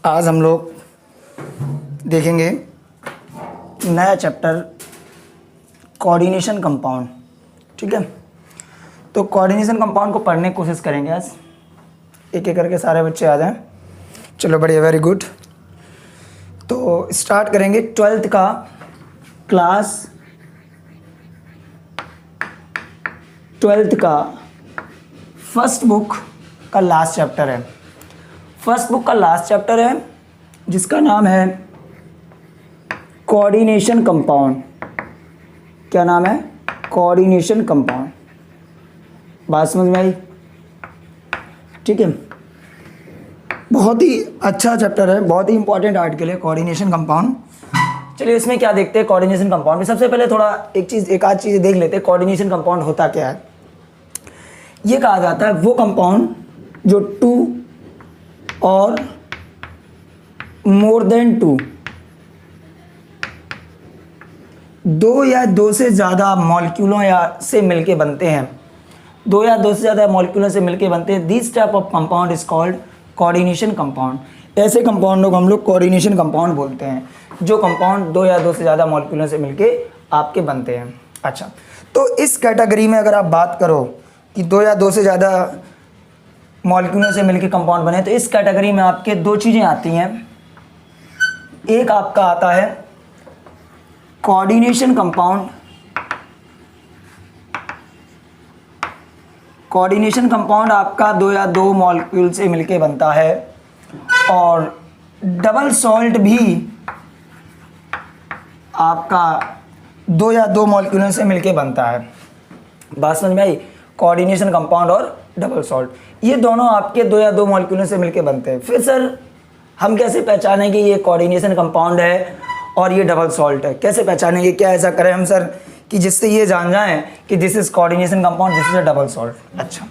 आज हम लोग देखेंगे नया चैप्टर कोऑर्डिनेशन कंपाउंड। ठीक है, तो कोऑर्डिनेशन कंपाउंड को पढ़ने की कोशिश करेंगे। आज एक एक करके सारे बच्चे आ जाएं। चलो बढ़िया, वेरी गुड। तो स्टार्ट करेंगे 12th का क्लास 12th का फर्स्ट बुक का लास्ट चैप्टर है। फर्स्ट बुक का लास्ट चैप्टर है जिसका नाम है कोऑर्डिनेशन कंपाउंड। क्या नाम है? Coordination compound. बात समझ में आई? ठीक है, बहुत ही अच्छा चैप्टर है, बहुत ही इंपॉर्टेंट आर्टिकल है कोऑर्डिनेशन कंपाउंड। चलिए इसमें क्या देखते हैं कोऑर्डिनेशन कंपाउंड में। सबसे पहले थोड़ा एक आध चीज़ देख लेते हैं। कोऑर्डिनेशन कंपाउंड होता क्या है? ये कहा जाता है वो कंपाउंड जो 2 और मोर देन 2 दो या दो से ज़्यादा मॉलिक्यूलों या से मिलके बनते हैं। 2 या 2 से ज़्यादा मॉलिक्यूलों से मिलके बनते हैं। This type of compound is called coordination compound. ऐसे कंपाउंडों को हम लोग कोऑर्डिनेशन कंपाउंड बोलते हैं, जो कंपाउंड 2 या 2 से ज़्यादा मॉलिक्यूलों से मिलके आपके बनते हैं। अच्छा, तो इस कैटेगरी में अगर आप बात करो कि 2 या 2 से ज़्यादा मॉलिक्यूलों से मिलके कंपाउंड बने, तो इस कैटेगरी में आपके 2 चीज़ें आती हैं। एक आपका आता है कोऑर्डिनेशन कंपाउंड। कोऑर्डिनेशन कंपाउंड आपका 2 या 2 मॉलिक्यूल से मिलके बनता है, और डबल सॉल्ट भी आपका 2 या 2 मॉलिक्यूलों से मिलके बनता है। बात समझ में आई? कोऑर्डिनेशन कंपाउंड और डबल सॉल्ट, ये दोनों आपके 2 या 2 मॉलिक्यूलों से मिलके बनते हैं। फिर सर हम कैसे पहचानेंगे ये कोऑर्डिनेशन कंपाउंड है और ये डबल सॉल्ट है? कैसे पहचानेंगे? क्या ऐसा करें हम सर कि जिससे ये जान जाएं कि this is coordination compound, this is a double salt? अच्छा,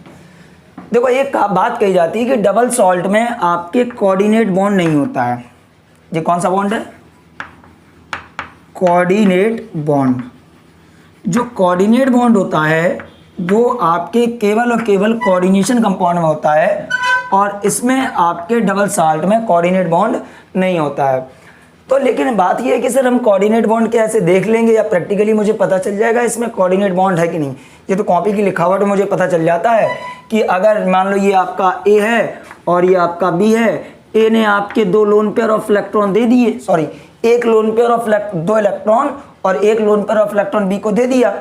देखो एक बात कही जाती है कि डबल सॉल्ट में आपके कोऑर्डिनेट बॉन्ड नहीं होता है। ये कौन सा बॉन्ड है? Coordinate bond. जो कोऑर्डिनेट बॉन्ड होता है वो आपके केवल और केवल कोऑर्डिनेशन कंपाउंड में होता है, और इसमें आपके डबल सॉल्ट में कोऑर्डिनेट बॉन्ड नहीं होता है। तो लेकिन बात ये है कि सर हम कोऑर्डिनेट बॉन्ड क्या ऐसे देख लेंगे या प्रैक्टिकली मुझे पता चल जाएगा इसमें कोऑर्डिनेट बॉन्ड है कि नहीं? ये तो कॉपी की लिखावट में मुझे पता चल जाता है कि अगर मान लो ये आपका ए है और ये आपका बी है, ए ने आपके 2 लोन पेयर ऑफ इलेक्ट्रॉन दे दिए, सॉरी 1 लोन पेयर ऑफ 2 इलेक्ट्रॉन और 1 lone pair of electron B को दे दिया।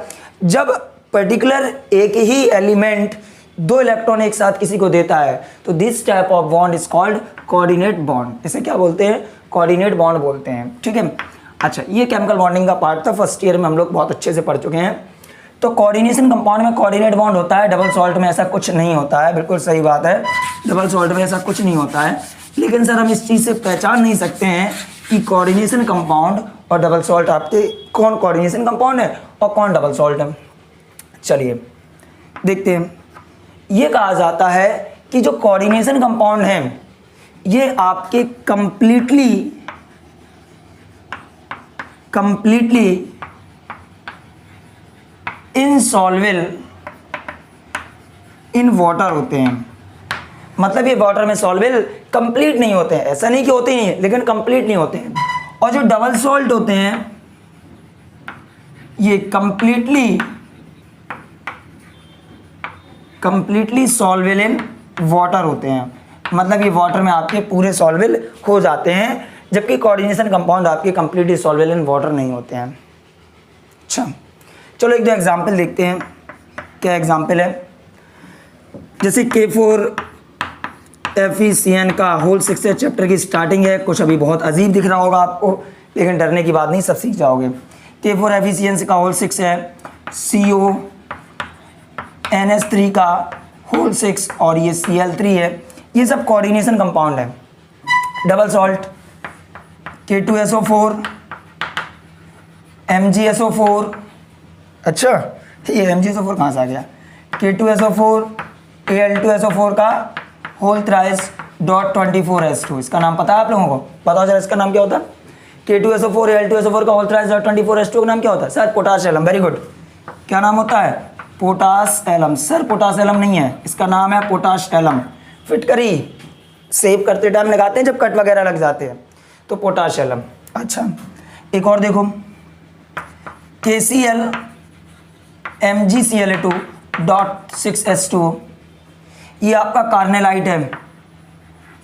जब पर्टिकुलर एक ही एलिमेंट 2 इलेक्ट्रॉन एक साथ किसी को देता है तो this type of bond is called coordinate bond. इसे क्या बोलते हैं? कोऑर्डिनेट बॉन्ड बोलते हैं। ठीक है, अच्छा, ये केमिकल बॉन्डिंग का पार्ट था, फर्स्ट ईयर में हम लोग बहुत अच्छे से पढ़ चुके हैं। तो कोऑर्डिनेशन कंपाउंड में कोऑर्डिनेट बॉन्ड होता है, डबल सॉल्ट में ऐसा कुछ नहीं होता है। बिल्कुल सही बात है, डबल सॉल्ट में ऐसा कुछ नहीं होता है। लेकिन सर हम इस चीज़ से पहचान नहीं सकते हैं कि कोऑर्डिनेशन कंपाउंड और डबल सॉल्ट आपके कौन कोऑर्डिनेशन कंपाउंड है और कौन डबल सॉल्ट है। चलिए देखते हैं। ये कहा जाता है कि जो कोऑर्डिनेशन कंपाउंड है ये आपके कंप्लीटली इनसॉल्वेबल इन वाटर होते हैं। मतलब ये वाटर में सॉल्वेबल कंप्लीट नहीं होते हैं, ऐसा नहीं कि होते ही नहीं, लेकिन कंप्लीट नहीं होते हैं। और जो डबल सॉल्ट होते हैं ये कंप्लीटली सॉल्वेबल इन वाटर होते हैं। मतलब ये वाटर में आपके पूरे सॉल्वेबल हो जाते हैं, जबकि कोऑर्डिनेशन कंपाउंड आपके कंप्लीटली सॉल्वेबल इन वाटर नहीं होते हैं। अच्छा, चलो एक दो एग्जांपल देखते हैं। क्या एग्जांपल है? जैसे K4FeCN का होल 6 चैप्टर की स्टार्टिंग है। कुछ अभी बहुत अजीब दिख रहा होगा आपको, लेकिन डरने की बात नहीं, सब सीख जाओगे। K4FeCN का होल 6 है, CONH3 का होल 6 और ये Cl3 है। ये सब कोऑर्डिनेशन कंपाउंड है। Double salt K2SO4 MgSO4। अच्छा, ये MgSO4 कहाँ से आ गया? K2SO4 Al2SO4 का होल थ्राइस डॉट 24S2। इसका नाम पता है आप लोगों को? बताओ जरा इसका नाम क्या होता है? K2SO4 Al2SO4 का होल थ्राइस डॉट 24S2 का नाम क्या होता है? Sir potash alum. Very good. क्या नाम होता है? Potash alum. Sir potash alum नहीं है, इसका नाम है पोटाश एलम। फिटकरी सेव करते टाइम लगाते हैं जब कट वगैरह लग जाते हैं, तो पोटाशियम। अच्छा, एक और देखो, KCl MgCl2.6H2O, ये आपका कार्नेलाइट है।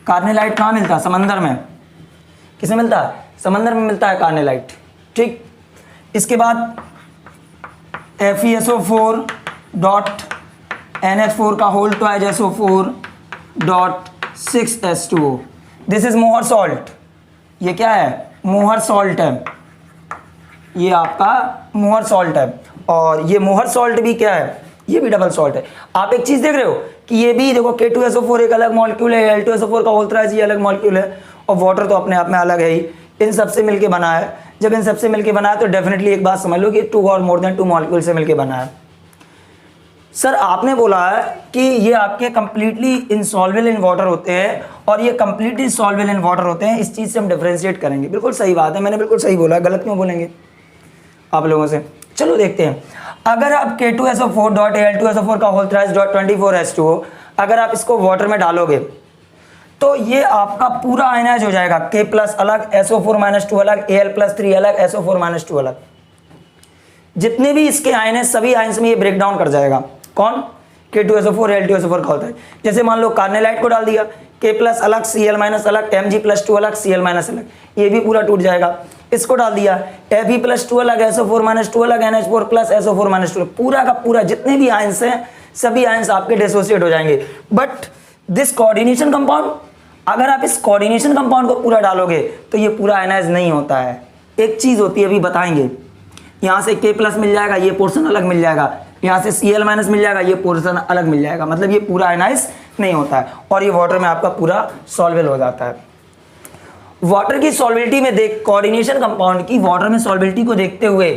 कार्नेलाइट कहाँ मिलता है? समंदर में। किसमें मिलता है? समंदर में मिलता है कार्नेलाइट। ठीक, इसके बाद FeSO4.NH4 का whole twice SO4.6H2O, this is Mohr salt. ये क्या है? मोहर सॉल्ट है, ये आपका मोहर सॉल्ट है। और ये मोहर सॉल्ट भी क्या है? ये भी डबल सॉल्ट है। आप एक चीज देख रहे हो कि ये भी देखो K2SO4 एक अलग मॉलिक्यूल है, Al2SO4 का होल ट्वाइज ये अलग मॉलिक्यूल है, और वाटर तो अपने आप में अलग है ही, इन सबसे मिलके बना है। जब इन सबसे मिलके बना है तो डेफिनेटली एक बात समझ लो कि 2 और मोर देन 2 मॉलिक्यूल से मिलके बना है। सर आपने बोला है कि ये आपके कंप्लीटली इनसॉल्वेबल इन वाटर होते हैं और ये कंप्लीटली सॉल्वेबल इन वाटर होते हैं, इस चीज़ से हम डिफरेंशिएट करेंगे। बिल्कुल सही बात है, मैंने बिल्कुल सही बोला, गलत क्यों बोलेंगे आप लोगों से। चलो देखते हैं, अगर आप K2SO4.Al2SO4 का होल ट्वाइस .24H2O अगर आप इसको वाटर में डालोगे तो ये आपका पूरा आयनाइज हो जाएगा। K प्लस अलग, SO4-2 अलग, Al+3 अलग, SO4-2 अलग। जितने भी इसके आयन है सभी आयन्स में ये ब्रेक डाउन कर जाएगा। कौन? K2SO4 Al2SO4 का होता है। जैसे मान लो कार्नेलाइट को डाल दिया, K प्लस अलग, Cl- अलग, Mg+2 अलग, Cl- अलग, ये भी पूरा टूट जाएगा। इसको डाल दिया Fe+2 अलग, SO4-2 अलग, NH4 प्लस SO4-2, पूरा का पूरा जितने भी आयन्स हैं सभी आयन्स आपके डिसोसिएट हो जाएंगे। बट दिस कोऑर्डिनेशन कंपाउंड, अगर आप इस कोऑर्डिनेशन कंपाउंड को पूरा डालोगे तो ये पूरा आयनाइज नहीं होता है। एक चीज होती है, अभी बताएंगे, यहाँ से K प्लस मिल जाएगा, ये पोर्शन अलग मिल जाएगा, यहाँ से Cl- मिल जाएगा, ये पोर्शन अलग मिल जाएगा, मतलब ये पूरा आयनाइज नहीं होता है और ये वाटर में आपका पूरा सॉल्वेबल हो जाता है। वाटर की सॉल्वेबिलिटी में देख, कोऑर्डिनेशन कंपाउंड की वाटर में सॉल्वेबिलिटी को देखते हुए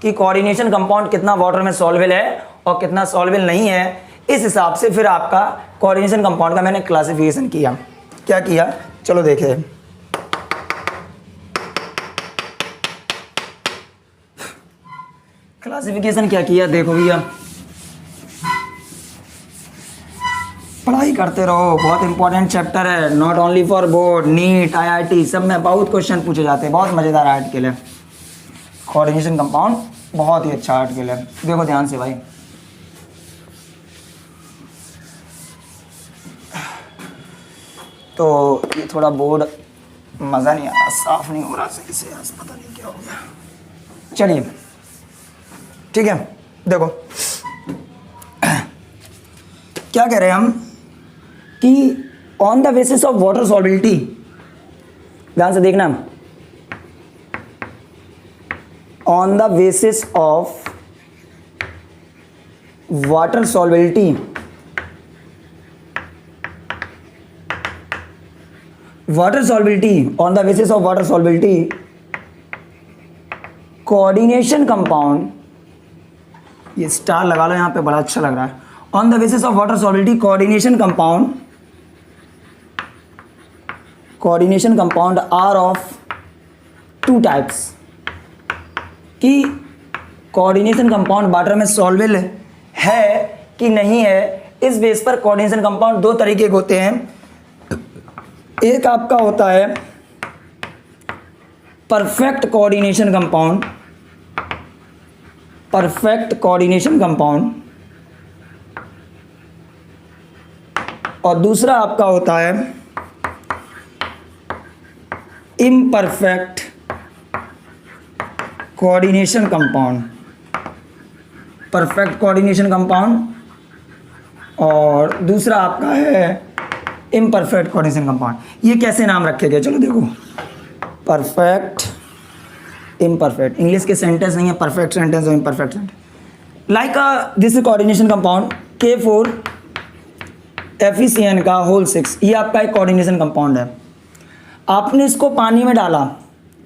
कि कोऑर्डिनेशन कंपाउंड कितना वाटर में सॉल्वेबल है और कितना सॉल्वेबल नहीं है, इस हिसाब से फिर आपका कोऑर्डिनेशन कंपाउंड का मैंने क्लासिफिकेशन किया। क्या किया? चलो देखें। क्लासिफिकेशन क्या किया, देखो भैया, पढ़ाई करते रहो, बहुत इंपॉर्टेंट चैप्टर है, not only for board, NEET, IIT सब में बहुत क्वेश्चन पूछे जाते हैं। बहुत मजेदार आर्टिकल है कोऑर्डिनेशन कंपाउंड, बहुत ही अच्छा आर्टिकल है। देखो ध्यान से भाई, तो ये थोड़ा बोर्ड मज़ा नहीं आ रहा, साफ नहीं हो रहा सही से, आज पता नहीं क्या हो गया। चलिए ठीक है, देखो क्या कह रहे हैं हम कि on the basis of water solubility, ध्यान से देखना, on the basis of water solubility, water solubility, on the basis of water solubility, coordination compound, ये स्टार लगा लो यहाँ पे, बड़ा अच्छा लग रहा है। On the basis of water solubility, coordination compound are of 2 types, कि कोऑर्डिनेशन कंपाउंड वाटर में सॉल्वेबल है कि नहीं है, इस बेस पर कोऑर्डिनेशन कंपाउंड 2 तरीके के होते हैं। एक आपका होता है perfect coordination compound, perfect coordination compound, और दूसरा आपका होता है imperfect coordination compound, perfect coordination compound और दूसरा आपका है इम्परफेक्ट कोऑर्डिनेशन कंपाउंड। ये कैसे नाम रखे गए, चलो देखो, परफेक्ट, इम्परफेक्ट, इंग्लिश के सेंटेंस नहीं है, परफेक्ट सेंटेंस और imperfect sentence. Like this is coordination compound K4FeCN का होल 6, ये आपका एक कोऑर्डिनेशन कंपाउंड है। आपने इसको पानी में डाला,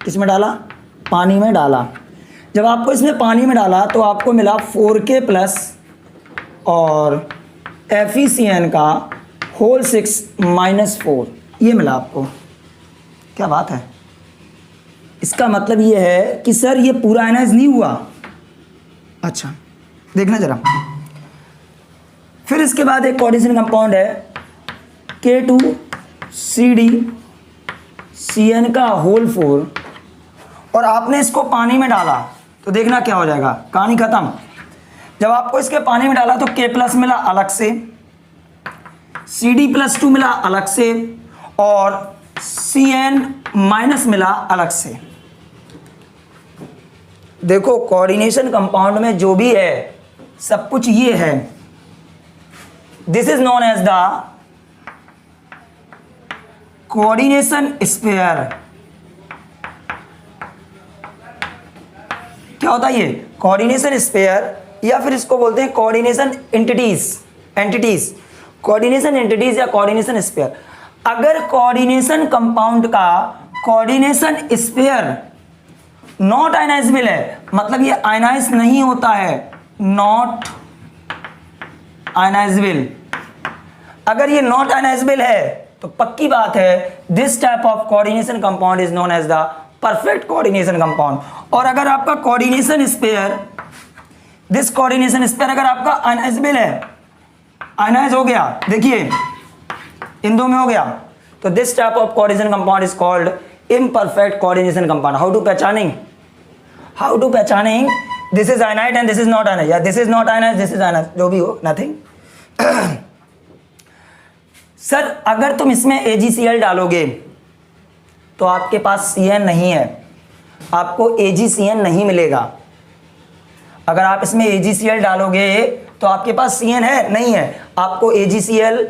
किस में डाला? पानी में डाला। जब आपको इसमें पानी में डाला तो आपको मिला 4K प्लस और FeCN का होल 6 -4, ये मिला आपको। क्या बात है, इसका मतलब ये है कि सर ये पूरा आयनाइज नहीं हुआ। अच्छा देखना जरा, फिर इसके बाद एक कोऑर्डिनेशन कंपाउंड है K2 CdCN का होल 4 और आपने इसको पानी में डाला तो देखना क्या हो जाएगा, कहानी खत्म। जब आपको इसके पानी में डाला तो K+ मिला अलग से, Cd+2 मिला अलग से और Cn- मिला अलग से। देखो कोऑर्डिनेशन कंपाउंड में जो भी है सब कुछ ये है। This is known as the coordination sphere. क्या होता है ये? कोऑर्डिनेशन स्फीयर, या फिर इसको बोलते हैं कोऑर्डिनेशन एंटिटीज, कोऑर्डिनेशन एंटिटीज या कोऑर्डिनेशन स्फीयर। अगर कोऑर्डिनेशन कंपाउंड का कोऑर्डिनेशन स्फीयर नॉट आयनाइजेबल है, मतलब ये आयनाइज नहीं होता है, नॉट आयनाइजेबल। अगर ये नॉट आयनाइजेबल है तो पक्की बात है this type of coordination compound is known as the perfect coordination compound. और अगर आपका coordination sphere, this coordination sphere अगर आपका आयनाइजेबल है, आयनाइज हो गया, देखिए इन दो में हो गया, तो this type of coordination compound is called imperfect coordination compound. How to पहचानिंग this is ionized and this is not ionized, या this is not ionized, this is ionized, जो भी हो, nothing. सर अगर तुम इसमें AgCl डालोगे तो आपके पास Cn नहीं है, आपको AgCN नहीं मिलेगा। अगर आप इसमें AgCl डालोगे तो आपके पास Cn है नहीं है, आपको AgCN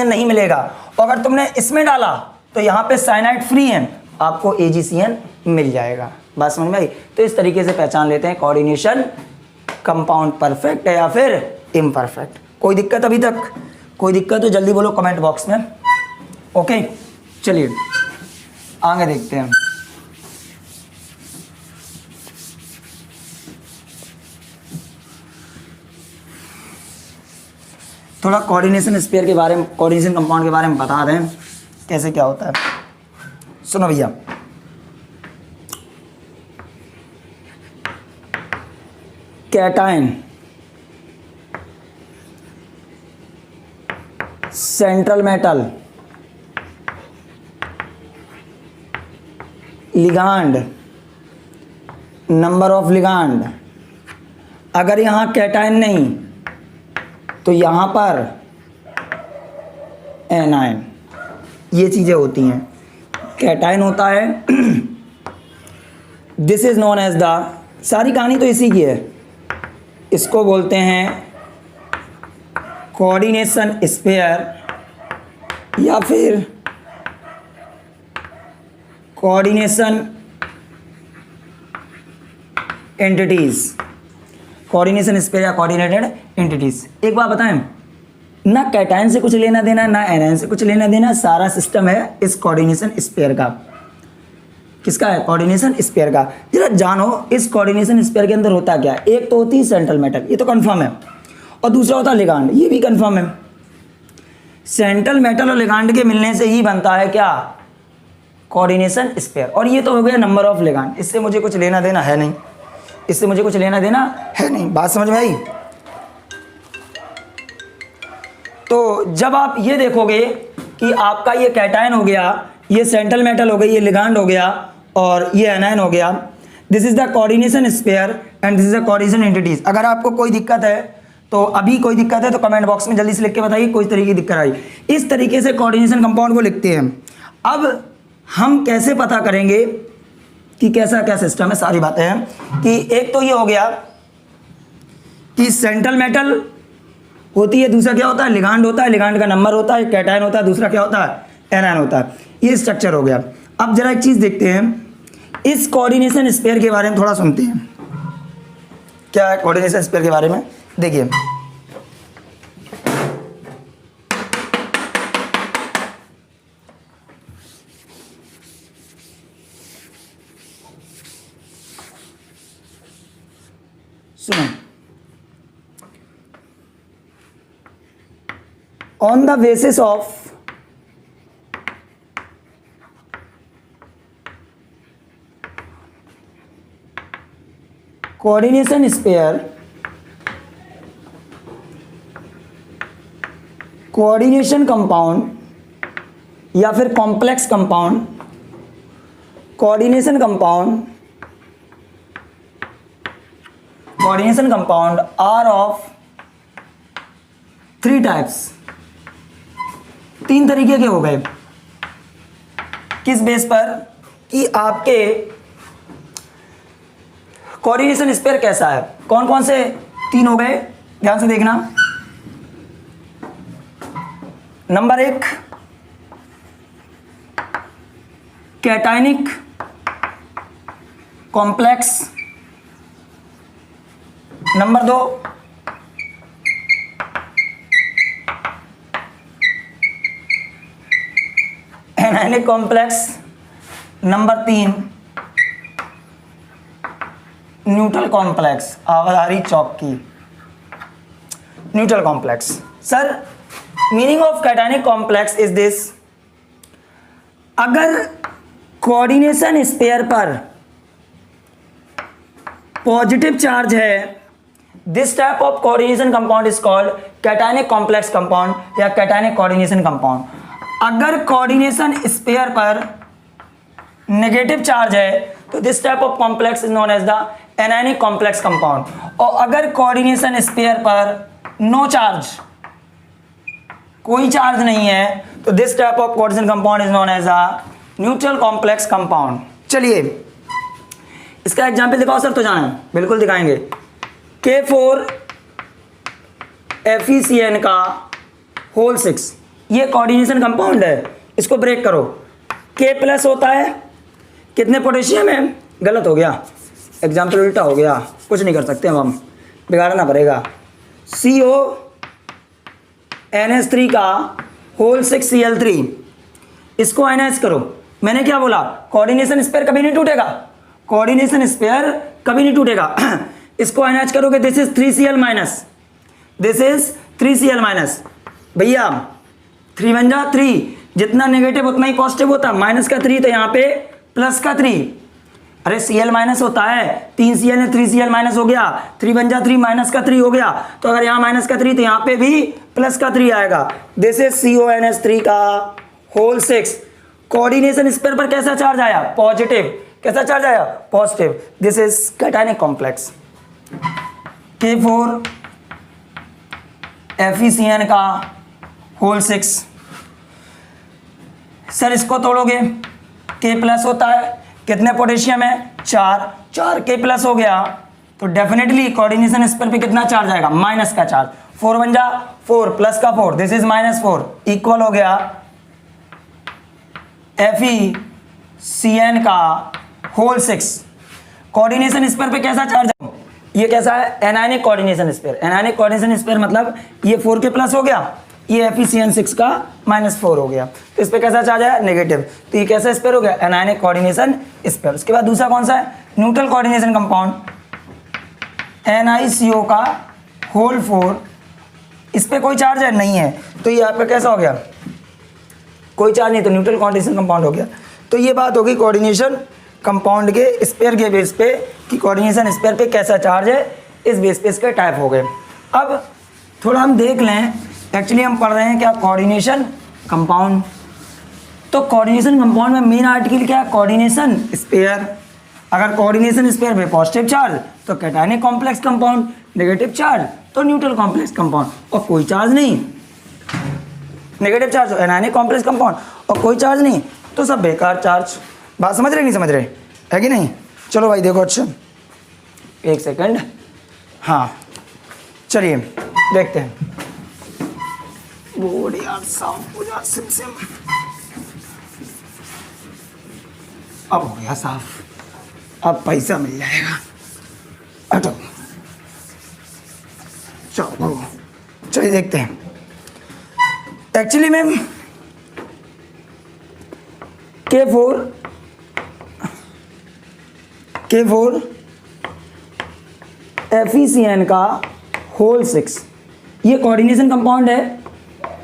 नहीं मिलेगा। और अगर तुमने इसमें डाला तो यहाँ पे साइनाइड फ्री है, आपको AgCN मिल जाएगा। बात समझ में आई? तो इस तरीके से पहचान लेते हैं कोऑर्डिनेशन कंपाउंड परफेक्ट है या फिर इम्परफेक्ट। कोई दिक्कत अभी तक? कोई दिक्कत तो जल्दी बोलो कमेंट बॉक्स में। ओके चलिए आगे देखते हैं। थोड़ा कोऑर्डिनेशन स्फीयर के बारे में, कोऑर्डिनेशन कंपाउंड के बारे में बता दें कैसे क्या होता है। सुनो भैया, cation, central metal, ligand, number of ligand. अगर यहां कैटायन नहीं तो यहां पर एनायन, ये चीजें होती हैं। कैटायन होता है, this is known as the, सारी कहानी तो इसी की है, इसको बोलते हैं कोऑर्डिनेशन स्फीयर या फिर कोऑर्डिनेशन एंटिटीज, कोऑर्डिनेशन स्फीयर या कोऑर्डिनेटेड एंटिटीज। एक बात बताएं, ना कैटायन से कुछ लेना देना, ना एनायन से कुछ लेना देना, सारा सिस्टम है इस कोऑर्डिनेशन स्फीयर का। किसका है? कोऑर्डिनेशन स्फीयर का। जरा जानो इस कोऑर्डिनेशन स्फीयर के अंदर होता क्या है। एक तो होती है सेंट्रल मेटल, ये तो कंफर्म है, और दूसरा होता है लिगांड, ये भी कंफर्म है। सेंट्रल मेटल और लिगांड के मिलने से ही बनता है क्या? Coordination sphere. और ये तो हो गया नंबर ऑफ लिगांड, इससे मुझे कुछ लेना देना है नहीं, इससे मुझे कुछ लेना देना है नहीं। बात समझ में आई? तो जब आप ये देखोगे कि आपका ये कैटायन हो गया, ये सेंट्रल मेटल हो गई, ये लिगांड हो गया और ये एनायन हो गया, this is the coordination sphere and this is the coordination entities. अगर आपको कोई दिक्कत है तो अभी कोई दिक्कत है तो कमेंट बॉक्स में जल्दी से लिख के बताइए कोई तरीके की दिक्कत आई। इस तरीके से कोऑर्डिनेशन कंपाउंड को लिखते हैं। अब हम कैसे पता करेंगे कि कैसा क्या सिस्टम है, सारी बातें हैं कि एक तो ये हो गया कि सेंट्रल मेटल होती है, दूसरा क्या होता है? लिगांड होता है, लिगांड का नंबर होता है, कैटायन होता है, दूसरा क्या होता है? एनायन होता है। ये स्ट्रक्चर हो गया। अब जरा एक चीज देखते हैं, इस कोऑर्डिनेशन स्फीयर के बारे में थोड़ा सुनते हैं। क्या है कोऑर्डिनेशन स्फीयर के बारे में? देखिए सुनो, on the basis of coordination sphere, coordination compound या फिर complex compound, coordination compound are of 3 types, 3 तरीके के हो गए। किस बेस पर? कि आपके कोऑर्डिनेशन स्पेयर कैसा है। कौन कौन से 3 हो गए, ध्यान से देखना। Number 1 cationic complex, number 2 anionic complex, number 3 neutral complex. आवाजारी चौक की neutral complex. Sir meaning of cationic complex is this, अगर कोऑर्डिनेशन स्पेयर पर पॉजिटिव चार्ज है, this type of coordination compound is called cationic complex compound या cationic coordination compound. अगर coordination sphere पर negative charge है तो this type of complex is known as the anionic complex compound. और अगर coordination sphere पर no charge, कोई charge नहीं है, तो this type of coordination compound is known as a neutral complex compound. चलिए इसका एग्जांपल दिखाओ सर। तो जाना बिल्कुल दिखाएंगे। K4 FeCN का होल 6, ये कोऑर्डिनेशन कंपाउंड है। इसको ब्रेक करो। K+ होता है कितने पोटेशियम है? गलत हो गया, एग्जाम्पल उल्टा हो गया, कुछ नहीं कर सकते हम बिगाड़ना पड़ेगा। CONH3 का होल 6 Cl3, इसको आयनाइज करो। मैंने क्या बोला? कोऑर्डिनेशन स्पेयर कभी नहीं टूटेगा, कोऑर्डिनेशन स्पेयर कभी नहीं टूटेगा। इसको आयनाइज करोगे, this is 3Cl minus, this is 3Cl minus. भैया 3 बन जा 3, जितना नेगेटिव उतना ही पॉजिटिव होता, माइनस का 3 तो यहाँ पे प्लस का 3। अरे Cl माइनस होता है, 3Cl है 3Cl माइनस हो गया, 3 बन जा 3 माइनस का 3 हो गया। तो अगर यहाँ माइनस का 3 तो यहाँ पे भी प्लस का 3 आएगा। दिस इज CONH3 का होल 6। कोऑर्डिनेशन स्पेयर पर कैसा चार्ज आया? पॉजिटिव। कैसा चार्ज आया? Positive. This is cationic complex. K4 FeCN का होल 6। सर इसको तोड़ोगे, K+ होता है, कितने पोटेशियम है? 4 K+ हो गया, तो डेफिनेटली कोऑर्डिनेशन स्पेयर पे कितना चार्ज आएगा? माइनस का चार्ज। 4 बन जा 4 प्लस का 4, दिस इज -4 इक्वल हो गया FeCN का होल 6। कोऑर्डिनेशन स्पेयर पे कैसा चार्ज है? ये कैसा है? Anionic coordination sphere. Anionic coordination sphere मतलब ये 4K+ हो गया, ये FeCN6 का -4 हो गया, तो इस पे कैसा चार्ज है? नेगेटिव। तो ये कैसा स्पेयर हो गया? Anionic coordination sphere. उसके बाद दूसरा कौन सा है? न्यूट्रल कोऑर्डिनेशन कंपाउंड, NiCO का होल 4। इस पे कोई चार्ज है? नहीं है, तो ये आपका कैसा हो गया? कोई चार्ज नहीं, तो न्यूट्रल कोऑर्डिनेशन कंपाउंड हो गया। तो ये बात होगी कोऑर्डिनेशन कंपाउंड के स्पेयर के बेस पे कि कोऑर्डिनेशन स्पेयर पे कैसा चार्ज है, इस बेस पे इसके टाइप हो गए। अब थोड़ा हम देख लें, एक्चुअली हम पढ़ रहे हैं क्या? Coordination compound. तो कोऑर्डिनेशन कंपाउंड में मेन आर्टिकल क्या है? Coordination sphere. अगर कोऑर्डिनेशन स्पेयर पे पॉजिटिव चार्ज तो cationic complex compound, negative charge तो न्यूट्रल कॉम्प्लेक्स कंपाउंड, और कोई चार्ज नहीं, नेगेटिव चार्ज तो एनायनिक कॉम्प्लेक्स कंपाउंड, और कोई चार्ज नहीं तो सब बेकार चार्ज। बात समझ रहे नहीं समझ रहे, है कि नहीं? चलो भाई देखो, अच्छा एक सेकंड, हाँ चलिए देखते हैं। बोर्ड यार साफ हो जा, सिम सिम अब हो गया साफ, अब पैसा मिल जाएगा। हटो, चलो चलिए देखते हैं। एक्चुअली मैम K4 FeCN का होल 6 ये कोऑर्डिनेशन कंपाउंड है।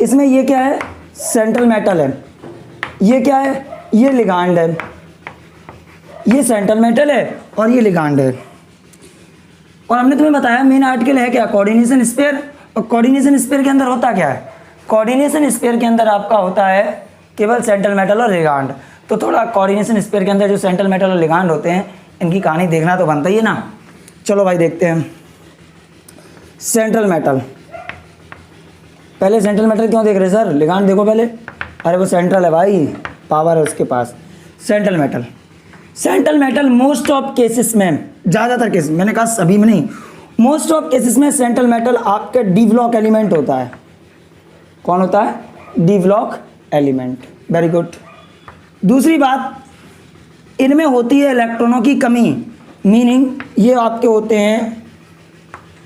इसमें ये क्या है? सेंट्रल मेटल है। ये क्या है? ये लिगांड है। ये सेंट्रल मेटल है और ये लिगांड है। और हमने तुम्हें बताया मेन आर्टिकल है क्या? Coordination sphere. और कोऑर्डिनेशन स्पेयर के अंदर होता क्या है? कोऑर्डिनेशन स्पेयर के अंदर आपका होता है केवल सेंट्रल मेटल और लिगांड। तो थोड़ा कोऑर्डिनेशन स्पेयर के अंदर जो सेंट्रल मेटल और लिगांड होते हैं इनकी कहानी देखना तो बनता ही है ना। चलो भाई देखते हैं सेंट्रल मेटल। पहले सेंट्रल मेटल क्यों देख रहे सर, लिगांड देखो पहले। अरे वो सेंट्रल है भाई, पावर है उसके पास। Central metal, central metal most of cases में, ज़्यादातर केसेस, मैंने कहा सभी में नहीं, मोस्ट ऑफ केसेस में सेंट्रल मेटल आपके डी ब्लॉक एलिमेंट होता है। कौन होता है, D block element. Very good. दूसरी बात, इनमें होती है इलेक्ट्रॉनों की कमी, मीनिंग ये आपके होते हैं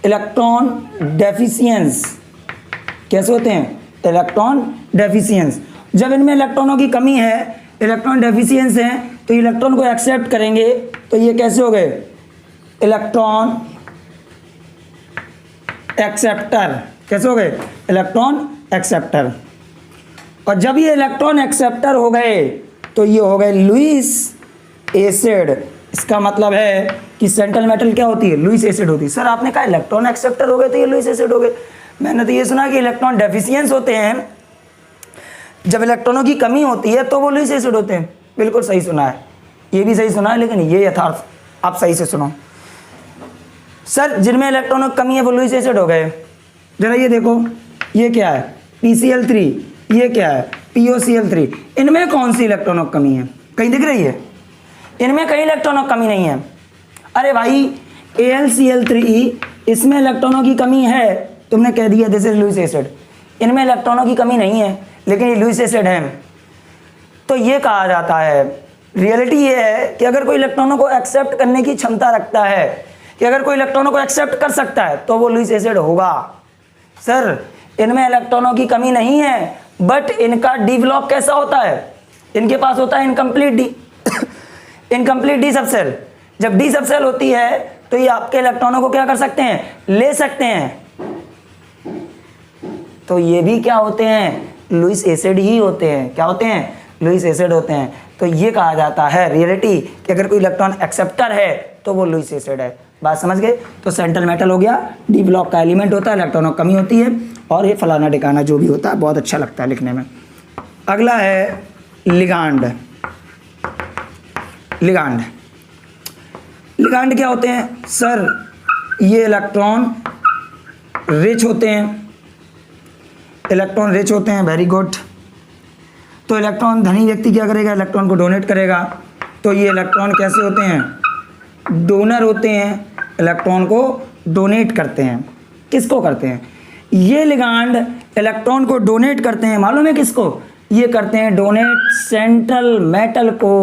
इलेक्ट्रॉन डेफिशिएंस। कैसे होते हैं, इलेक्ट्रॉन डेफिशिएंस। जब इनमें इलेक्ट्रॉनों की कमी है, इलेक्ट्रॉन डेफिशिएंस है, तो इलेक्ट्रॉन को एक्सेप्ट करेंगे, तो ये कैसे हो गए, इलेक्ट्रॉन एक्सेप्टर। कैसे हो गए, इलेक्ट्रॉन एक्सेप्टर। और जब ये इलेक्ट्रॉन एक्सेप्टर हो गए तो ये हो गए लुईस एसिड। इसका मतलब है कि सेंट्रल मेटल क्या होती है, लुईस एसिड होती है। सर आपने कहा इलेक्ट्रॉन एक्सेप्टर हो गए तो ये लुईस एसिड हो गए, मैंने तो ये सुना कि इलेक्ट्रॉन डेफिशिएंस होते हैं, जब इलेक्ट्रॉनों की कमी होती है तो वो लुईस एसिड होते हैं। बिल्कुल सही सुना है, ये भी सही सुना है, लेकिन ये यथार्थ आप सही से सुनो। सर जिनमें इलेक्ट्रॉनों की कमी है वो लुईस एसिड हो गए। जरा ये देखो, ये क्या है, PCl3, ये क्या है, POCl3। इनमें कौन सी इलेक्ट्रॉनों की कमी है, कहीं दिख रही है, इनमें कहीं इलेक्ट्रॉनों की कमी नहीं है। अरे भाई AlCl3, इसमें इलेक्ट्रॉनों की कमी है, तुमने कह दिया दिस इज लुईस एसिड। इनमें इलेक्ट्रॉनों की कमी नहीं है लेकिन ये लुईस एसिड है। तो ये कहा जाता है, रियलिटी ये है कि अगर कोई इलेक्ट्रॉनों को एक्सेप्ट करने की क्षमता रखता है, कि अगर कोई इलेक्ट्रॉनों को एक्सेप्ट कर सकता है तो वो लुईस एसिड होगा। सर इनमें इलेक्ट्रॉनों की कमी नहीं है, बट इनका डी ब्लॉक कैसा होता है, इनके पास होता है incomplete D incomplete D subshell. जब डी सबसेल होती है तो ये आपके इलेक्ट्रॉनों को क्या कर सकते हैं, ले सकते हैं। तो ये भी क्या होते हैं, लुईस एसिड ही होते हैं। क्या होते हैं, लुईस एसिड होते हैं। तो ये कहा जाता है रियलिटी कि अगर कोई इलेक्ट्रॉन एक्सेप्टर है तो वो लुईस एसिड है। बात समझ गए। तो सेंट्रल मेटल हो गया, डी ब्लॉक का एलिमेंट होता है, इलेक्ट्रॉनों की कमी होती है, और ये फलाना ठिकाना जो भी होता है, बहुत अच्छा लगता है लिखने में। अगला है लिगांड। लिगांड, लिगांड क्या होते हैं सर, ये इलेक्ट्रॉन रिच होते हैं, इलेक्ट्रॉन रिच होते हैं। Very good. तो इलेक्ट्रॉन धनी व्यक्ति क्या करेगा, इलेक्ट्रॉन को डोनेट करेगा। तो ये इलेक्ट्रॉन कैसे होते हैं, डोनर होते हैं, इलेक्ट्रॉन को डोनेट करते हैं। किसको करते हैं, ये लिगांड इलेक्ट्रॉन को डोनेट करते हैं, मालूम है किसको, ये करते हैं डोनेट सेंट्रल मेटल को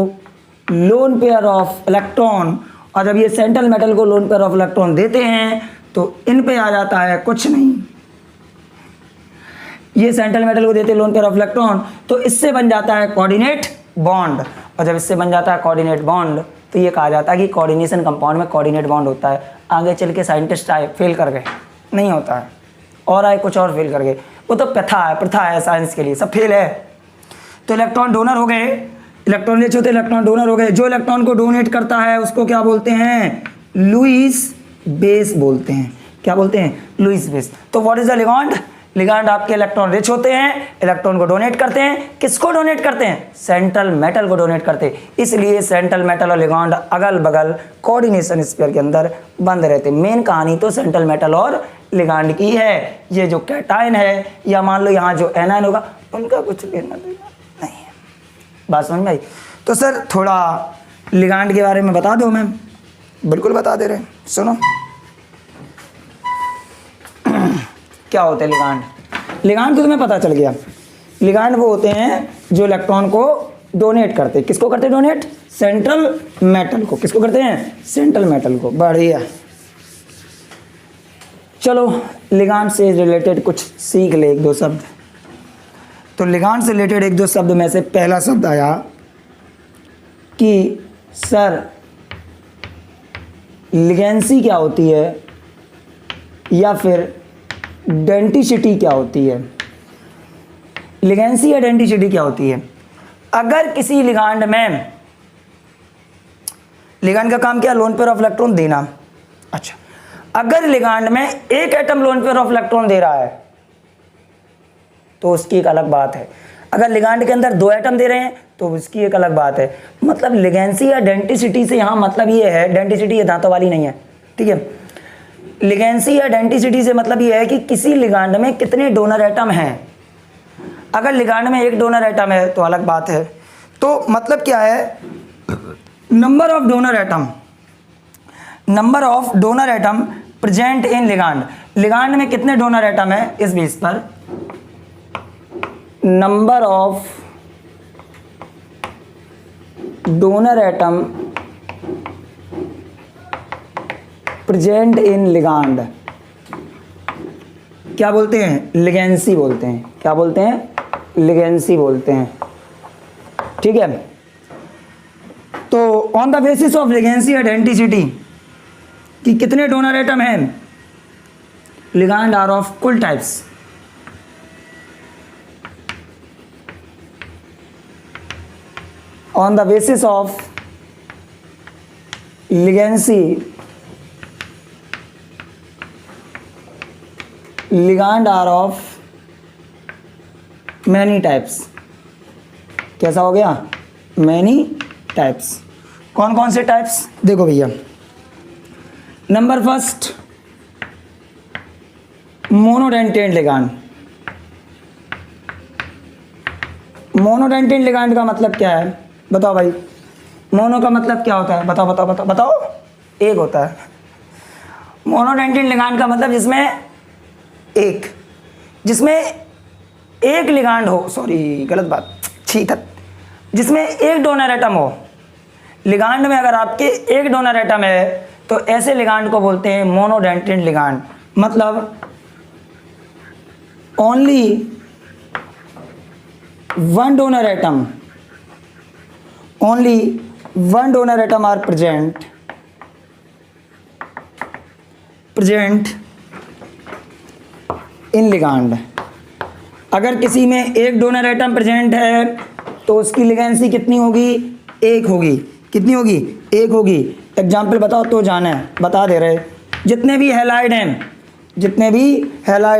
लोन पेयर ऑफ इलेक्ट्रॉन। और जब ये सेंट्रल मेटल को लोन पेयर ऑफ इलेक्ट्रॉन देते हैं तो इन पे आ जाता है कुछ नहीं, ये सेंट्रल मेटल को देते हैं लोन पेयर ऑफ इलेक्ट्रॉन, तो इससे बन जाता है कोऑर्डिनेट बॉन्ड। और जब इससे बन जाता है कोऑर्डिनेट बॉन्ड तो ये कहा जाता है कि कोऑर्डिनेशन कंपाउंड में कोऑर्डिनेट बॉन्ड होता है। आगे चल के साइंटिस्ट आए फेल कर गए, नहीं होता है, और आए कुछ और फेल कर गए, वो तो प्रथा है साइंस के लिए, सब फेल है। तो इलेक्ट्रॉन डोनर हो गए, इलेक्ट्रॉन रिच होते इलेक्ट्रॉन डोनर हो गए। जो इलेक्ट्रॉन को डोनेट करता है उसको क्या बोलते हैं, लुईस बेस बोलते हैं। क्या बोलते हैं, लुईस बेस। तो what is the ligand, ligand आपके इलेक्ट्रॉन रिच होते हैं, इलेक्ट्रॉन को डोनेट करते हैं। किसको डोनेट करते हैं, सेंट्रल मेटल को डोनेट करते हैं। इसलिए सेंट्रल मेटल और लिगांड अगल बगल कोऑर्डिनेशन स्फीयर के अंदर बंद रहते हैं। मेन कहानी तो सेंट्रल मेटल और लिगांड की है। ये जो कैटायन है या मान लो यहाँ जो एनायन होगा उनका कुछ लेना देना नहीं है। बात समझ में आई। तो सर थोड़ा लिगांड के बारे में बता दो मैम। बिल्कुल बता दे रहे हैं, सुनो क्या होते हैं लिगांड। लिगांड तो तुम्हें पता चल गया, लिगांड वो होते हैं जो इलेक्ट्रॉन को डोनेट करते हैं। किसको करते हैं डोनेट, सेंट्रल मेटल को। किसको करते हैं, सेंट्रल मेटल को। बढ़िया। चलो लिगांड से रिलेटेड कुछ सीख ले, एक दो शब्द। तो लिगांड से रिलेटेड एक दो शब्द में से पहला शब्द आया कि सर लिगेंसी क्या होती है या फिर डेंटिसिटी क्या होती है। लिगेंसी या डेंटिसिटी क्या होती है। अगर किसी लिगांड में, लिगांड का काम क्या, लोन पेयर ऑफ इलेक्ट्रॉन देना। अच्छा, अगर लिगांड में एक atom lone pair of electron दे रहा है तो उसकी एक अलग बात है। अगर लिगांड के अंदर 2 एटम दे रहे हैं तो उसकी एक अलग बात है। मतलब लिगेंसी या डेंटिसिटी से यहाँ मतलब ये है, डेंटिसिटी ये दांतों वाली नहीं है, ठीक है। लिगेंसी या डेंटिसिटी से मतलब ये है कि किसी लिगांड में कितने डोनर एटम हैं। अगर लिगांड में एक डोनर एटम है तो अलग बात है। तो मतलब क्या है, number of donor atom, number of donor atom present in ligand, ligand में कितने डोनर एटम है इस बेस पर number of donor atom present in ligand क्या बोलते हैं, लिगेंसी बोलते हैं। क्या बोलते हैं, लिगेंसी बोलते हैं, ठीक है। तो on the basis of ligancy denticity कि कितने डोनर एटम हैं, लिगांड आर ऑफ कुल types. On the basis of ligancy ligand are of many types. कैसा हो गया, मैनी टाइप्स। कौन कौन से टाइप्स, देखो भैया, number first monodentate ligand. Monodentate ligand का मतलब क्या है, बताओ भाई। मोनो का मतलब क्या होता है, बताओ बताओ बताओ बताओ। एक होता है मोनोडेंटेट लिगांड का मतलब जिसमें एक लिगांड हो, सॉरी गलत बात, ठीक है, जिसमें एक डोनर एटम हो। लिगांड में अगर आपके एक डोनर एटम है तो ऐसे लिगांड को बोलते हैं मोनोडेंटेट लिगांड। मतलब only one donor atom, only one donor atom are present in ligand. अगर किसी में एक डोनर एटम प्रेजेंट है तो उसकी लिगेंसी कितनी होगी, एक होगी। कितनी होगी, एक होगी। एग्जाम्पल बताओ तो जाना है, बता दे रहे। जितने भी हैलाइड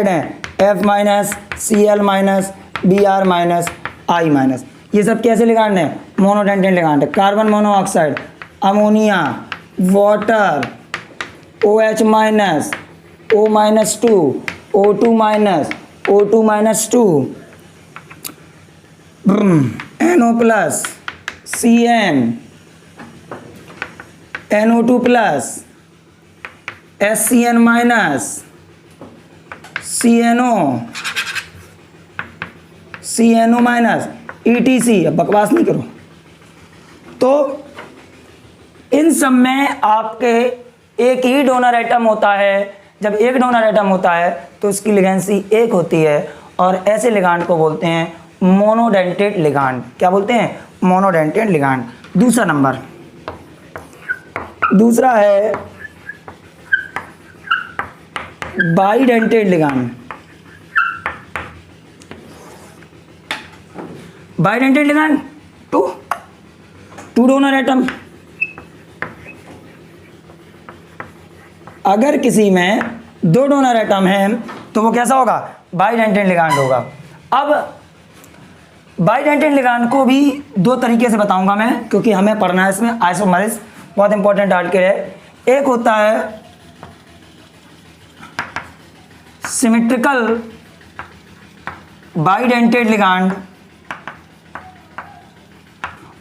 हैं F minus, Cl minus, Br minus, I minus, ये सब कैसे लिगांड हैं, मोनोडेंटेट लिगांड है। Carbon monoxide, ammonia, water, OH minus, O minus 2, O2 minus, O2 minus 2, NO plus, Cn, NO2 plus, SCN minus, CNO minus, ETC। अब बकवास नहीं करो। तो इन सब में आपके एक ही डोनर एटम होता है। जब एक डोनर एटम होता है तो उसकी लिगेंसी एक होती है और ऐसे लिगांड को बोलते हैं मोनोडेंटेट लिगांड। क्या बोलते हैं, मोनोडेंटेट लिगांड। दूसरा नंबर, दूसरा है bidentate ligand. Bidentate ligand, two donor atom. अगर किसी में 2 डोनर एटम है तो वो कैसा होगा, बाइडेंटेट लिगांड होगा। अब बाइडेंटेट लिगांड को भी 2 तरीके से बताऊंगा मैं, क्योंकि हमें पढ़ना है इसमें। आइसोमरेस बहुत इंपॉर्टेंट आर्टिकल है। एक होता है सिमेट्रिकल बाइडेंटेट लिगांड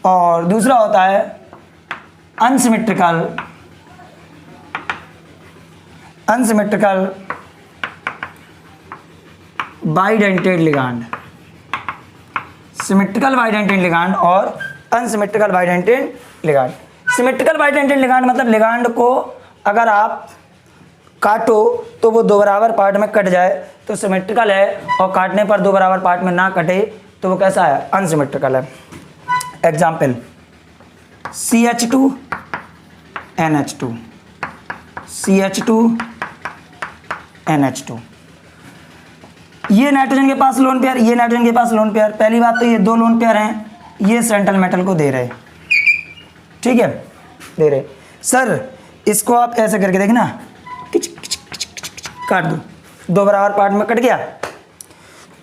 और दूसरा होता है unsymmetrical bidentate ligand. Symmetrical bidentate ligand और unsymmetrical bidentate ligand. Symmetrical bidentate ligand मतलब लिगांड को अगर आप काटो तो वो 2 बराबर पार्ट में कट जाए तो सिमेट्रिकल है, और काटने पर 2 बराबर पार्ट में ना कटे तो वो कैसा है, अनसिमेट्रिकल है। Example CH2 NH2, CH2 NH2। ये नाइट्रोजन के पास लोन पेयर, ये नाइट्रोजन के पास लोन पेयर। पहली बात तो ये 2 लोन पेयर हैं, ये सेंट्रल मेटल को दे रहे, ठीक है, दे रहे। सर इसको आप ऐसे करके देखना, काट दो, 2 बराबर पार्ट में कट गया।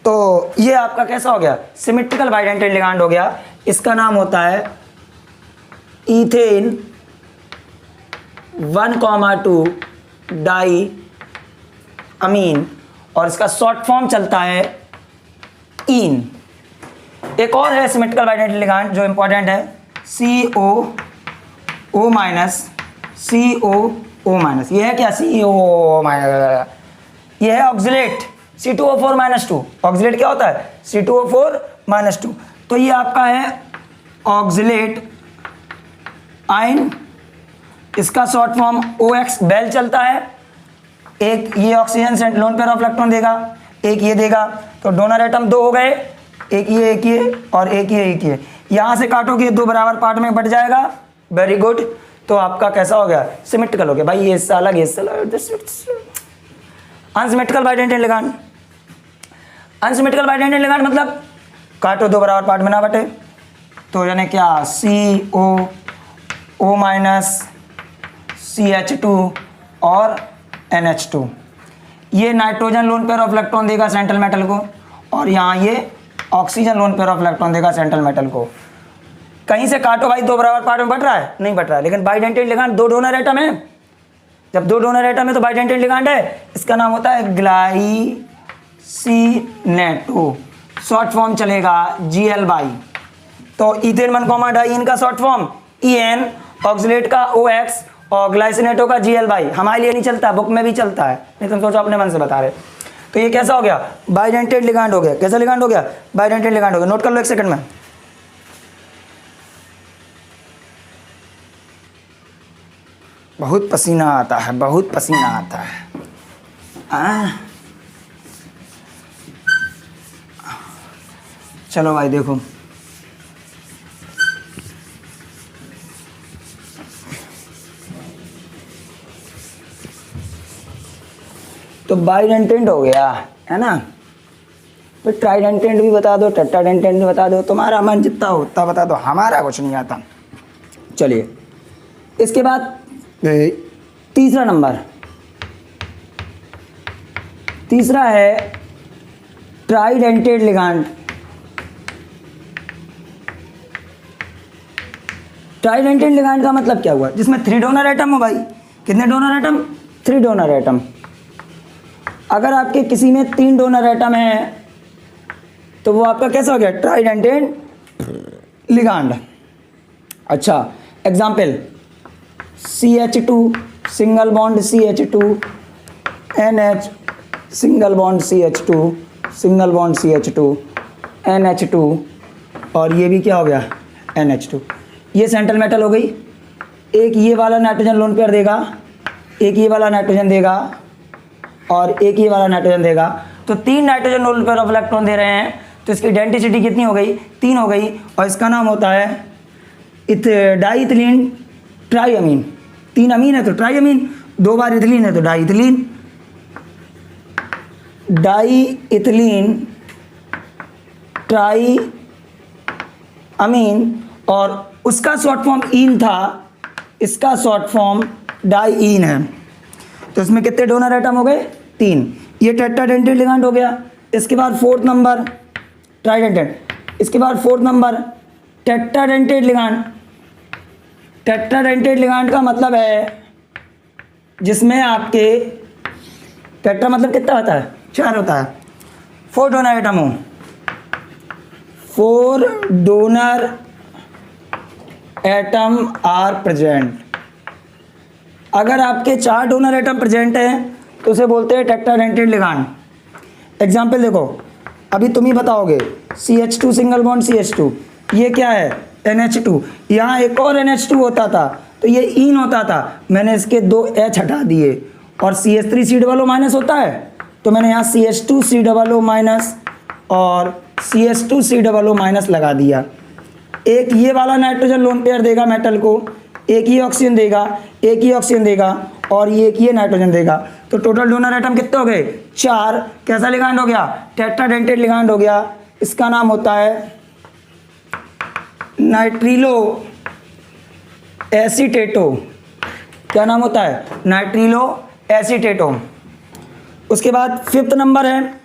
तो ये आपका कैसा हो गया, सिमेट्रिकल बाइडेंटेट लिगांड हो गया। इसका नाम होता है इथेन 1,2 डाई अमीन, और इसका शॉर्ट फॉर्म चलता है ईन। एक और है सिमेट्रिकल बाइडेंटेट लिगांड जो इंपॉर्टेंट है, COO माइनस COO माइनस। ये है क्या, COO माइनस, ये है ऑक्सिलेट C2O4 माइनस 2। ऑक्सिलेट क्या होता है, C2O4 माइनस 2। तो ये आपका है ऑक्सिलेट आयन, इसका शॉर्ट फॉर्म OX बेल चलता है। एक ये ऑक्सीजन से लोन पेयर ऑफ इलेक्ट्रॉन देगा, एक ये देगा, तो डोनर एटम 2 हो गए, एक ये और एक ये। यहाँ से काटोगे 2 बराबर पार्ट में बट जाएगा। वेरी गुड, तो आपका कैसा हो गया, सिमेट्रिकल हो गया। भाई ये इससे अलग, ये इससे अलग। Unsymmetrical bidentate ligand, unsymmetrical bidentate ligand मतलब काटो 2 बराबर पार्ट में ना बटे, तो यानी क्या, COO माइनस CH2 और NH2। ये nitrogen lone pair of electron देगा सेंट्रल मेटल को, और यहाँ ये oxygen loan pair of electron देगा सेंट्रल मेटल को। कहीं से काटो भाई 2 बराबर पार्ट में बट रहा है, नहीं बट रहा है, लेकिन बाइडेंटेट लिगांड 2 डोनर एटम है। जब 2 डोनर एटम है तो बाइडेंटेट लिगांड है, इसका नाम होता है ग्लाइसिनेटो, शॉर्ट फॉर्म चलेगा GL बाई। तो इथेन 1, डाइईन का शॉर्ट फॉर्म EN, ऑक्सिलेट का OX और ग्लाइसिनेटो का GL बाई। हमारे लिए नहीं चलता, बुक में भी चलता है, नहीं तुम सोचो अपने मन से बता रहे। तो ये कैसा हो गया, बाइडेंटेट लिगांड हो गया। कैसा लिगांड हो गया, बाइडेंटेट लिगांड हो गया। नोट कर लो 1 सेकंड में। बहुत पसीना आता है, बहुत पसीना आता है। चलो भाई देखो, तो बाइडेंटेट हो गया है ना, तो ट्राइडेंटेट भी बता दो, टेट्राडेंटेट भी बता दो, तुम्हारा मन जितना हो उतना बता दो, हमारा कुछ नहीं आता। चलिए इसके बाद तीसरा नंबर, तीसरा है ट्राइडेंटेट लिगांड। ट्राइडेंटेट लिगांड का मतलब क्या हुआ, जिसमें 3 डोनर एटम हो भाई। कितने डोनर एटम, 3 डोनर एटम। अगर आपके किसी में 3 डोनर एटम है तो वो आपका कैसा हो गया, ट्राइडेंटेट लिगांड। अच्छा example, CH2 single bond CH2, NH single bond CH2, single bond CH2, NH2, और ये भी क्या हो गया, NH2। ये सेंट्रल मेटल हो गई। एक ये वाला नाइट्रोजन लोन पेयर देगा, एक ये वाला नाइट्रोजन देगा, और एक ये वाला नाइट्रोजन देगा। तो 3 nitrogen lone pair of electron दे रहे हैं, तो इसकी डेंसिटी कितनी हो गई, 3 हो गई, और इसका नाम होता है डाईइथिलीन ट्राईअमीन। 3 अमीन है तो ट्राईअमीन, 2 बार इथिलीन है तो डाईइथिलीन, डाईइथिलीन ट्राईअमीन। और उसका शॉर्ट फॉर्म ईन था, इसका शॉर्ट फॉर्म डाईईन है। तो इसमें कितने डोनर एटम हो गए, 3। ये टेट्राडेंटेट लिगांड हो गया। इसके बाद 4th नंबर ट्राइडेंटेट, इसके बाद 4th number tetradentate ligand. Tetradentate ligand का मतलब है जिसमें आपके टेट्रा मतलब कितना होता है, 4 होता है। 4 डोनर एटम हो, 4 डोनर एटम आर प्रेजेंट। अगर आपके 4 डोनर एटम प्रेजेंट हैं तो उसे बोलते हैं टेट्राडेंटेट लिगांड। एग्जाम्पल देखो, अभी तुम ही बताओगे, CH2 सिंगल बॉन्ड CH2, ये क्या है, NH2। यहाँ एक और NH2 होता था तो ये ईन होता था, मैंने इसके 2 H हटा दिए, और CH3 माइनस होता है तो मैंने यहाँ CH2 माइनस और CH2 माइनस लगा दिया। एक ये वाला नाइट्रोजन लोन पेयर देगा मेटल को, एक ही ऑक्सीजन देगा, एक ही ऑक्सीजन देगा, और ये एक ये नाइट्रोजन देगा। तो टोटल डोनर एटम कितने हो गए, 4। कैसा लिगांड हो गया, टेट्राडेंटेट लिगांड हो गया। इसका नाम होता है नाइट्रिलो एसीटेटो। क्या नाम होता है, नाइट्रिलो एसीटेटो। उसके बाद 5th नंबर है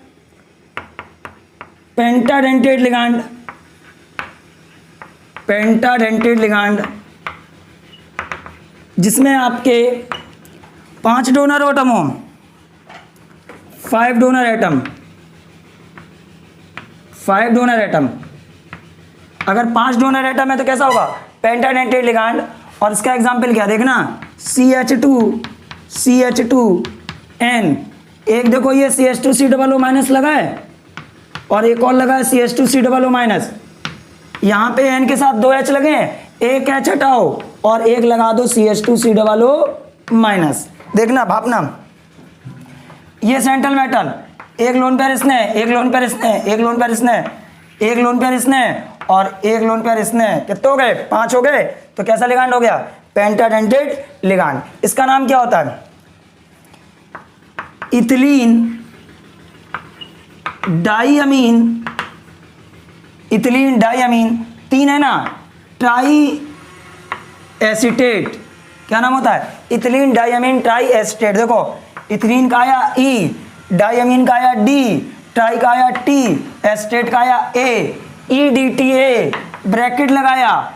पेंटाडेंटेड लिगांड, पेंटाडेंटेड लिगांड जिसमें आपके 5 डोनर एटम हो, 5 डोनर एटम, 5 डोनर एटम। अगर 5 डोनर एटम है तो कैसा होगा, पेंटाडेंटेड लिगांड। और इसका एग्जाम्पल क्या देखना, CH2N, एक देखो ये CH2COO माइनस लगा है और एक और लगा है CH2COO माइनस। यहाँ पे N के साथ 2 H लगे हैं, एक H हटाओ और एक लगा दो CH2COO माइनस। देखना भापना, ये सेंट्रल मेटल, एक लोन पेयर इसने, एक लोन पेयर इसने, एक लोन पेयर इसने, एक लोन पेयर इसने और एक लोन पेयर इसने, कितने हो गए, 5 हो गए। तो कैसा लिगांड हो गया, पेंटाडेंटेड लिगांड। इसका नाम क्या होता है, इथिलीन डाइअमीन, इथिलीन डाइअमीन, 3 है ना, ट्राई एसीटेट, क्या नाम होता है, इथिलीन डाइअमीन ट्राई एसीटेट। देखो इथिलीन का आया E, डाइअमीन का आया D, ट्राई का आया T, एसीटेट का आया A, EDTA ब्रैकेट लगाया,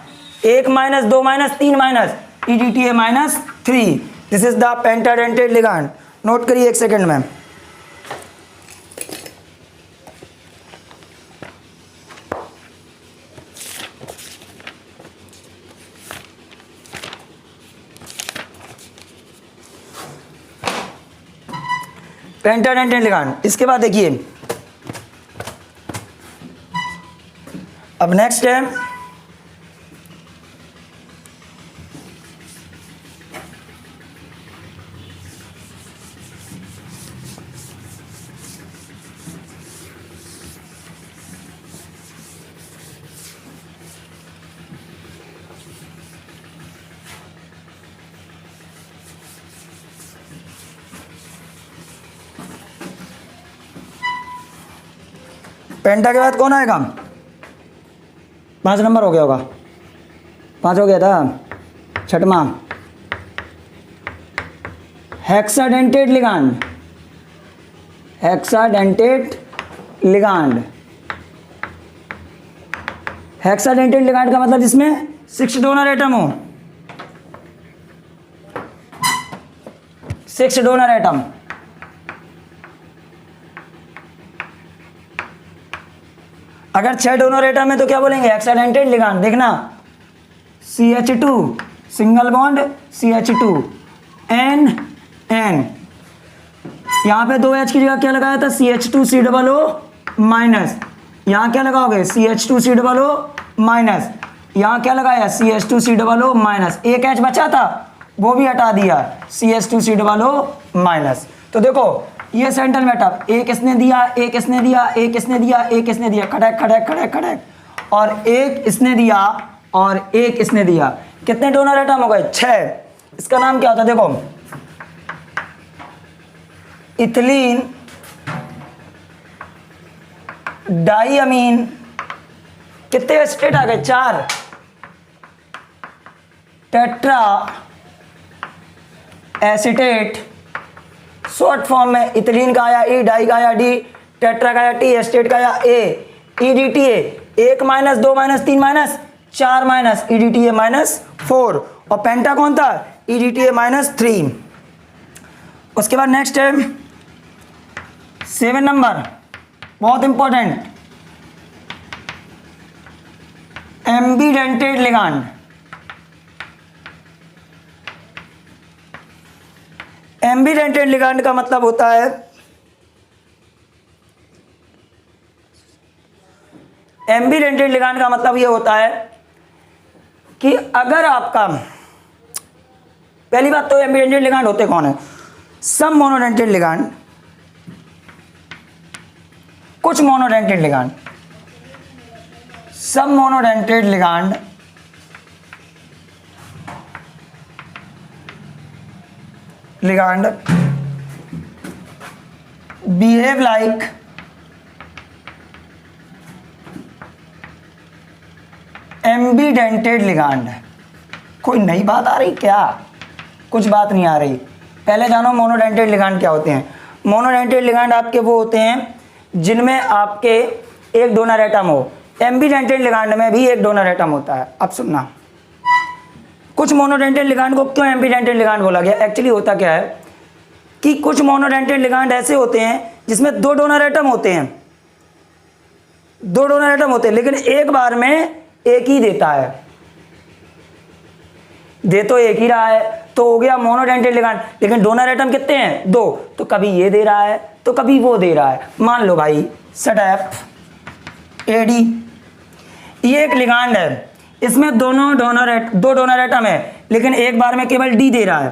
1 minus 2 minus 3 minus, EDTA minus 3। This is the पेंटाडेंटेड ligand. Note करिए 1 सेकेंड में। पेंटाडेंटेड लिगांड। इसके बाद देखिए अब नेक्स्ट है पेंटा के बाद कौन आएगा, 5 नंबर हो गया होगा, 5 हो गया था, छठवां hexadentate ligand, hexadentate ligand. Hexadentate ligand का मतलब जिसमें 6 डोनर एटम हो, 6 डोनर एटम। अगर 6 डोनर एटम है तो क्या बोलेंगे, हेक्साडेंटेड लिगांड। देखना CH2 single bond CH2 N N, यहाँ पे 2 H की जगह क्या लगाया था, CH2COO माइनस, यहाँ क्या लगाओगे CH2COO माइनस, यहाँ क्या लगाया CH2COO माइनस, एक H बचा था वो भी हटा दिया CH2COO माइनस। तो देखो ये सेंट्रल मेटल, एक इसने दिया, एक इसने दिया, एक इसने दिया, एक इसने दिया, खड़क खड़क खड़क खड़क, और एक इसने दिया और एक इसने दिया। कितने डोनर एटम हो गए, 6। इसका नाम क्या होता है, देखो इथिलीन डाइअमीन, कितने स्टेट आ गए, 4, टेट्रा एसीटेट, शॉर्ट फॉर्म में इथिलीन का आया E, डाई का आया D, टेट्रा का आया T, एस्टेट का आया A, EDTA 1 minus 2 minus 3 minus 4 minus, EDTA minus 4। और पेंटा कौन था, EDTA माइनस 3। उसके बाद नेक्स्ट है 7 नंबर, बहुत इंपॉर्टेंट, एम्बीडेंटेड लिगांड। एम्बीडेंटेड लिगांड का मतलब होता है, एम्बीडेंटेड लिगांड का मतलब ये होता है कि अगर आपका, पहली बात तो एम्बीडेंटेड लिगांड होते कौन है, सब मोनोडेंटेड लिगांड, कुछ मोनोडेंटेड लिगांड, सब monodentate ligand ligand behave like एम्बीडेंटेड ligand. कोई नई बात आ रही क्या, कुछ बात नहीं आ रही। पहले जानो मोनोडेंटेड लिगांड क्या होते हैं। मोनोडेंटेड लिगांड आपके वो होते हैं जिनमें आपके एक डोनर एटम हो, एम्बीडेंटेड लिगांड में भी एक डोनर एटम होता है। अब सुनना, कुछ मोनोडेंटेड लिगांड को क्यों एम्बीडेंटेड लिगांड बोला गया? एक्चुअली होता क्या है कि कुछ मोनोडेंटेड लिगांड ऐसे होते हैं जिसमें दो डोनर एटम होते हैं, दो डोनर एटम होते हैं, लेकिन एक बार में एक ही देता है, दे तो एक ही रहा है, तो हो गया मोनोडेंटेड लिगांड। लेकिन डोनर एटम कितने हैं? दो, तो कभी ये दे रहा है तो कभी वो दे रहा है। मान लो भाई STAP AD, ये एक लिगांड है, इसमें दो डोनर एटम है, लेकिन एक बार में केवल D दे रहा है,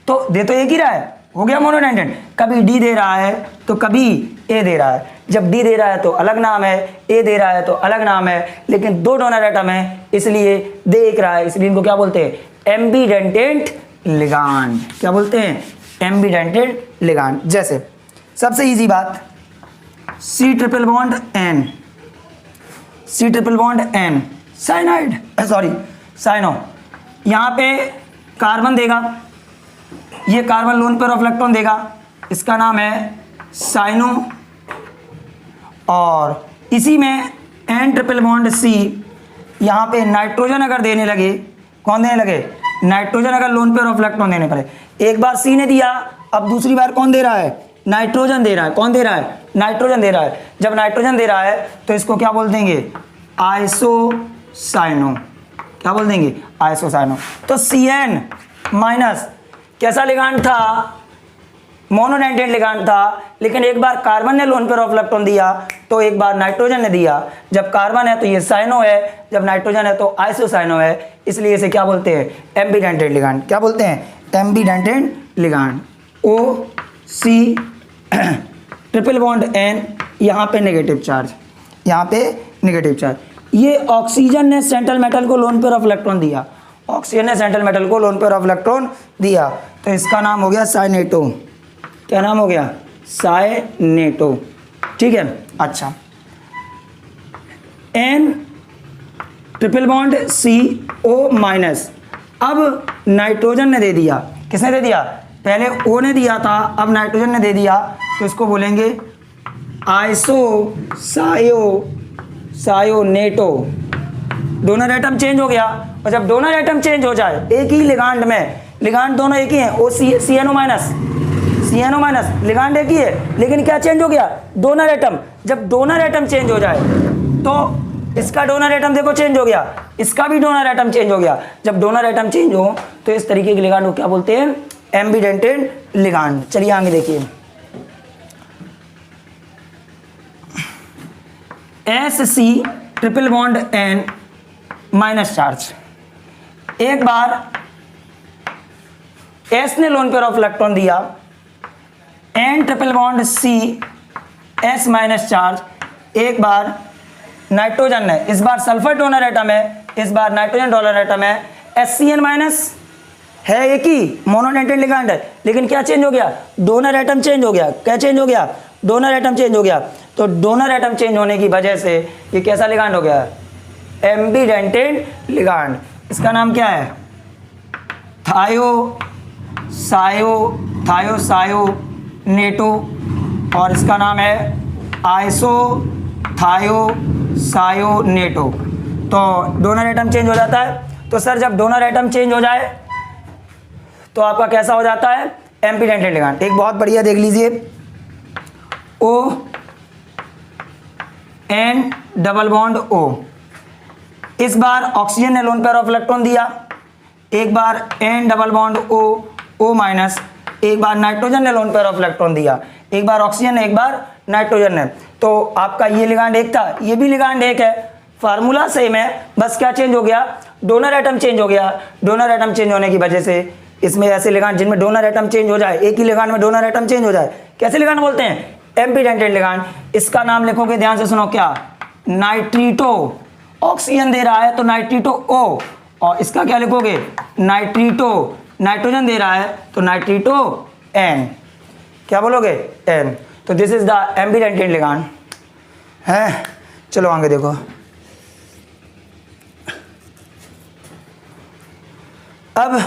तो दे तो एक ही रहा है, हो गया मोनोडेंटेड। कभी D दे रहा है तो कभी A दे रहा है। जब D दे रहा है तो अलग नाम है, A दे रहा है तो अलग नाम है, लेकिन दो डोनर एटम है इसलिए दे एक रहा है, इसलिए इनको क्या बोलते हैं? Ambidentate ligand. क्या बोलते हैं? Ambidentate ligand. जैसे सबसे इजी बात, C triple bond N, cyanide, sorry cyano, यहाँ पे कार्बन देगा, ये carbon lone pair of electron देगा, इसका नाम है साइनो, और इसी में N ट्रिपल बॉन्ड C, यहाँ पे नाइट्रोजन अगर देने लगे, कौन देने लगे? नाइट्रोजन अगर लोन पेयर ऑफ इलेक्ट्रॉन देने पड़े, एक बार C ने दिया, अब दूसरी बार कौन दे रहा है? नाइट्रोजन दे रहा है। कौन दे रहा है? नाइट्रोजन दे रहा है। जब नाइट्रोजन दे रहा है तो इसको क्या बोल देंगे? आइसोसाइनो। क्या बोल देंगे? आइसोसाइनो। तो CN माइनस कैसा लिगांड था? मोनोडेंटेड लिगांड था, लेकिन एक बार कार्बन ने लोन पेयर ऑफ इलेक्ट्रॉन दिया तो एक बार नाइट्रोजन ने दिया। जब कार्बन है तो ये साइनो है, जब नाइट्रोजन है तो आइसोसाइनो है, इसलिए इसे क्या बोलते हैं? Ambidentate ligand. क्या बोलते हैं? Ambidentate ligand. OC triple bond N, यहाँ पे नेगेटिव चार्ज, यहाँ पे नेगेटिव चार्ज। ये ऑक्सीजन ने सेंट्रल मेटल को लोन पेयर ऑफ इलेक्ट्रॉन दिया, ऑक्सीजन ने सेंट्रल मेटल को लोन पेयर ऑफ इलेक्ट्रॉन दिया, तो इसका नाम हो गया साइनेटो। क्या नाम हो गया? साइनेटो। ठीक है, अच्छा। N triple bond CO minus, अब नाइट्रोजन ने दे दिया। किसने दे दिया? पहले O ने दिया था, अब नाइट्रोजन ने दे दिया, तो इसको बोलेंगे सायोनेटो। डोनर एटम चेंज हो गया, और जब डोनर एटम चेंज हो जाए एक ही लिगांड में, लिगांड दोनों एक ही हैं, CNO माइनस लिगांड एक ही है, लेकिन क्या चेंज हो गया? Donor atom. जब डोनर एटम चेंज हो जाए तो इसका डोनर एटम देखो चेंज हो गया, इसका भी डोनर एटम चेंज हो गया। जब डोनर एटम चेंज हो तो इस तरीके के लिगांड को क्या बोलते हैं? Ambidentate ligand. चलिए आगे देखिए, SC triple bond N minus charge, एक बार S ने लोन पेयर ऑफ इलेक्ट्रॉन दिया, N triple bond C S minus charge, एक बार नाइट्रोजन ने, इस बार सल्फर डोनर एटम है, इस बार नाइट्रोजन डोनर एटम है, SCN माइनस है एक ही मोनोडेंटेड लिगांड है, लेकिन क्या चेंज हो गया? डोनर एटम चेंज हो गया। क्या चेंज हो गया? डोनर एटम चेंज हो गया। तो डोनर एटम चेंज होने की वजह से ये कैसा लिगांड हो गया? एम्बीडेंटेड लिगांड। इसका नाम क्या है? थायोसायोनेटो, और इसका नाम है आइसोथायोसायोनेटो। तो डोनर एटम चेंज हो जाता है। तो सर जब डोनर एटम चेंज हो जाए तो आपका कैसा हो जाता है? एम्बीडेंटेड लिगांड। एक बहुत बढ़िया देख लीजिए, ON डबल बॉन्ड O, इस बार ऑक्सीजन ने लोन पेयर ऑफ इलेक्ट्रॉन दिया, एक बार N double bond O minus, एक बार नाइट्रोजन ने लोन पेयर ऑफ इलेक्ट्रॉन दिया, एक बार ऑक्सीजन ने, एक बार नाइट्रोजन ने। तो आपका ये लिगांड एक था, ये भी लिगांड एक है, फार्मूला सेम है, बस क्या चेंज हो गया? डोनर एटम चेंज हो गया। डोनर एटम चेंज होने की वजह से इसमें ऐसे लिगांड जिनमें डोनर एटम चेंज हो जाए, एक ही लिगांड में डोनर एटम चेंज हो जाए, कैसे लिगांड बोलते हैं? Ambidentate ligand. इसका नाम लिखोगे, ध्यान से सुनो, क्या? नाइट्रीटो। ऑक्सीजन दे रहा है तो नाइट्रीटो O, और इसका क्या लिखोगे? नाइट्रीटो। नाइट्रोजन दे रहा है तो नाइट्रीटो N। क्या बोलोगे? N। तो दिस इज द एम्बीडेंटेड लिगांड है। चलो आगे देखो, अब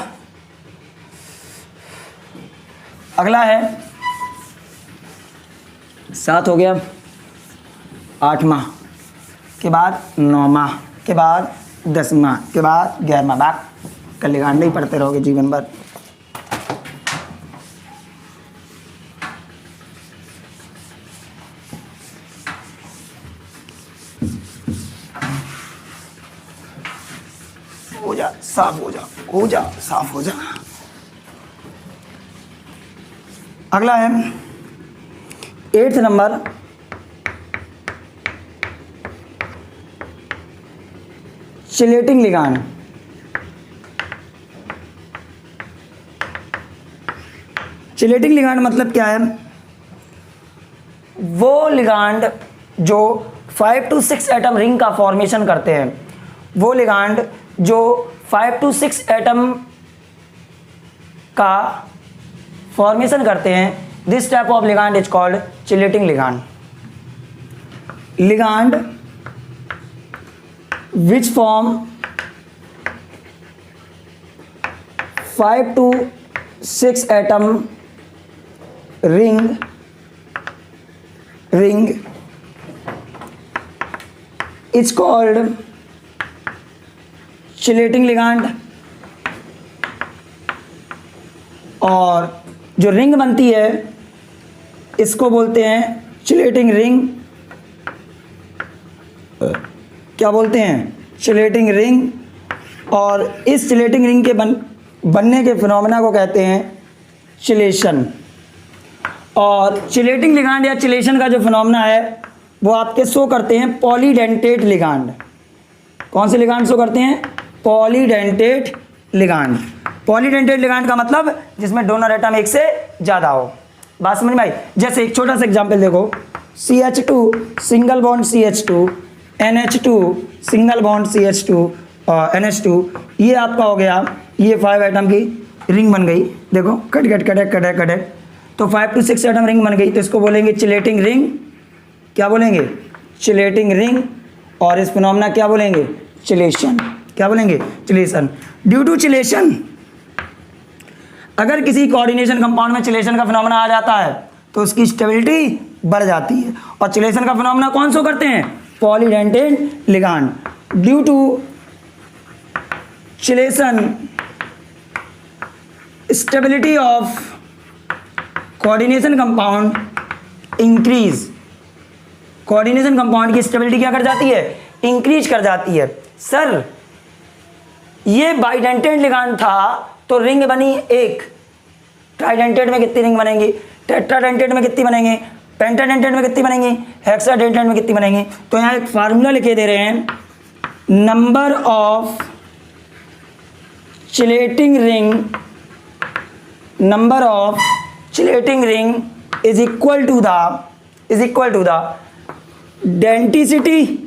अगला है 7 हो गया, 8वां के बाद 9वां के बाद 10वां के बाद 11वां। बात कल लिगांड ही पढ़ते रहोगे जीवन भर। हो जा साफ, हो जा साफ, हो जा। अगला है 8th number, chelating ligand. Chelating ligand मतलब क्या है? वो लिगांड जो 5 to 6 एटम रिंग का फॉर्मेशन करते हैं, वो लिगांड जो 5 to 6 एटम का फॉर्मेशन करते हैं, this type of ligand is called chelating ligand. Ligand which form 5 to 6 atom ring is called chelating ligand. और जो रिंग बनती है इसको बोलते हैं चिलेटिंग रिंग। क्या बोलते हैं? Chelating ring. और इस चिलेटिंग रिंग के बनने के फिनोमेना को कहते हैं चिलेशन। और चिलेटिंग लिगांड या चिलेशन का जो फिनोमेना है वो आपके शो करते हैं पॉलीडेंटेट लिगांड। कौन से लिगांड शो करते हैं? Polydentate ligand. पॉलीडेंटेट लिगांड का मतलब जिसमें डोनर एटम एक से ज़्यादा हो। बात समझ में आई? जैसे एक छोटा सा एग्जाम्पल देखो, CH2 single bond CH2, NH2 single bond CH2 और NH2, ये आपका हो गया, ये 5 एटम की रिंग बन गई। देखो कट। तो 5 to 6 एटम रिंग बन गई, तो इसको बोलेंगे चिलेटिंग रिंग। क्या बोलेंगे? Chelating ring. और इस फिनोमेना क्या बोलेंगे? चिलेशन। क्या बोलेंगे? चिलेशन। ड्यू टू चिलेशन, अगर किसी कोऑर्डिनेशन कंपाउंड में चिलेशन का फिनोमेना आ जाता है तो उसकी स्टेबिलिटी बढ़ जाती है। और चिलेशन का फिनोमेना कौन शो करते हैं? Polydentate ligand. Due to chelation, stability of coordination compound increase. Coordination compound की स्टेबिलिटी क्या कर जाती है? इंक्रीज कर जाती है। सर ये बाइडेंटेट लिगांड था तो रिंग बनी एक, ट्राइडेंटेट में कितनी रिंग बनेंगी? टेट्राडेंटेट में कितनी बनेंगी? पेंटाडेंटेट में कितनी बनेंगी? हेक्साडेंटेट में कितनी बनेंगी? तो यहाँ एक फार्मूला लिखे दे रहे हैं, number of chelating ring is equal to the density.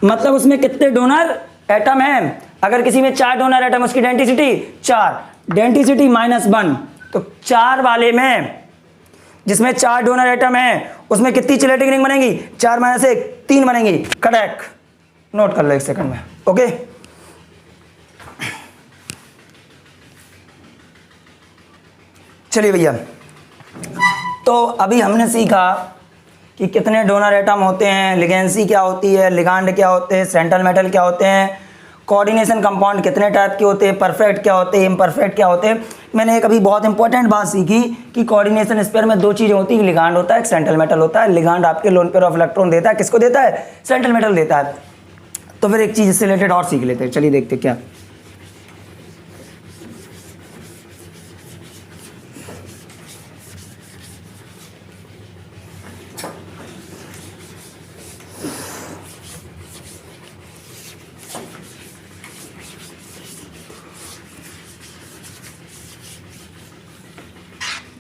मतलब उसमें कितने डोनर एटम हैं? अगर किसी में 4 डोनर एटम, उसकी डेंसिटी 4, डेंसिटी -1, तो 4 वाले में जिसमें 4 डोनर एटम है उसमें कितनी चिलेटिंग रिंग बनेगी? 4 - 1 3 बनेगी। करेक्ट, नोट कर लो 1 सेकंड में। ओके, चलिए भैया, तो अभी हमने सीखा कि कितने डोनर एटम होते हैं, लिगेंसी क्या होती है, लिगांड क्या होते हैं, सेंट्रल मेटल क्या होते हैं, कोऑर्डिनेशन कंपाउंड कितने टाइप के होते हैं, परफेक्ट क्या होते हैं, इम्परफेक्ट क्या होते हैं। मैंने एक अभी बहुत इंपॉर्टेंट बात सीखी कि कोऑर्डिनेशन स्पेयर में 2 चीज़ें होती हैं, लिगांड होता है, एक सेंट्रल मेटल होता है। लिगांड आपके लोन पेयर ऑफ इलेक्ट्रॉन देता है, किसको देता है? सेंट्रल मेटल देता है। तो फिर एक चीज़ इससे रिलेटेड और सीख लेते हैं, चलिए देखते क्या।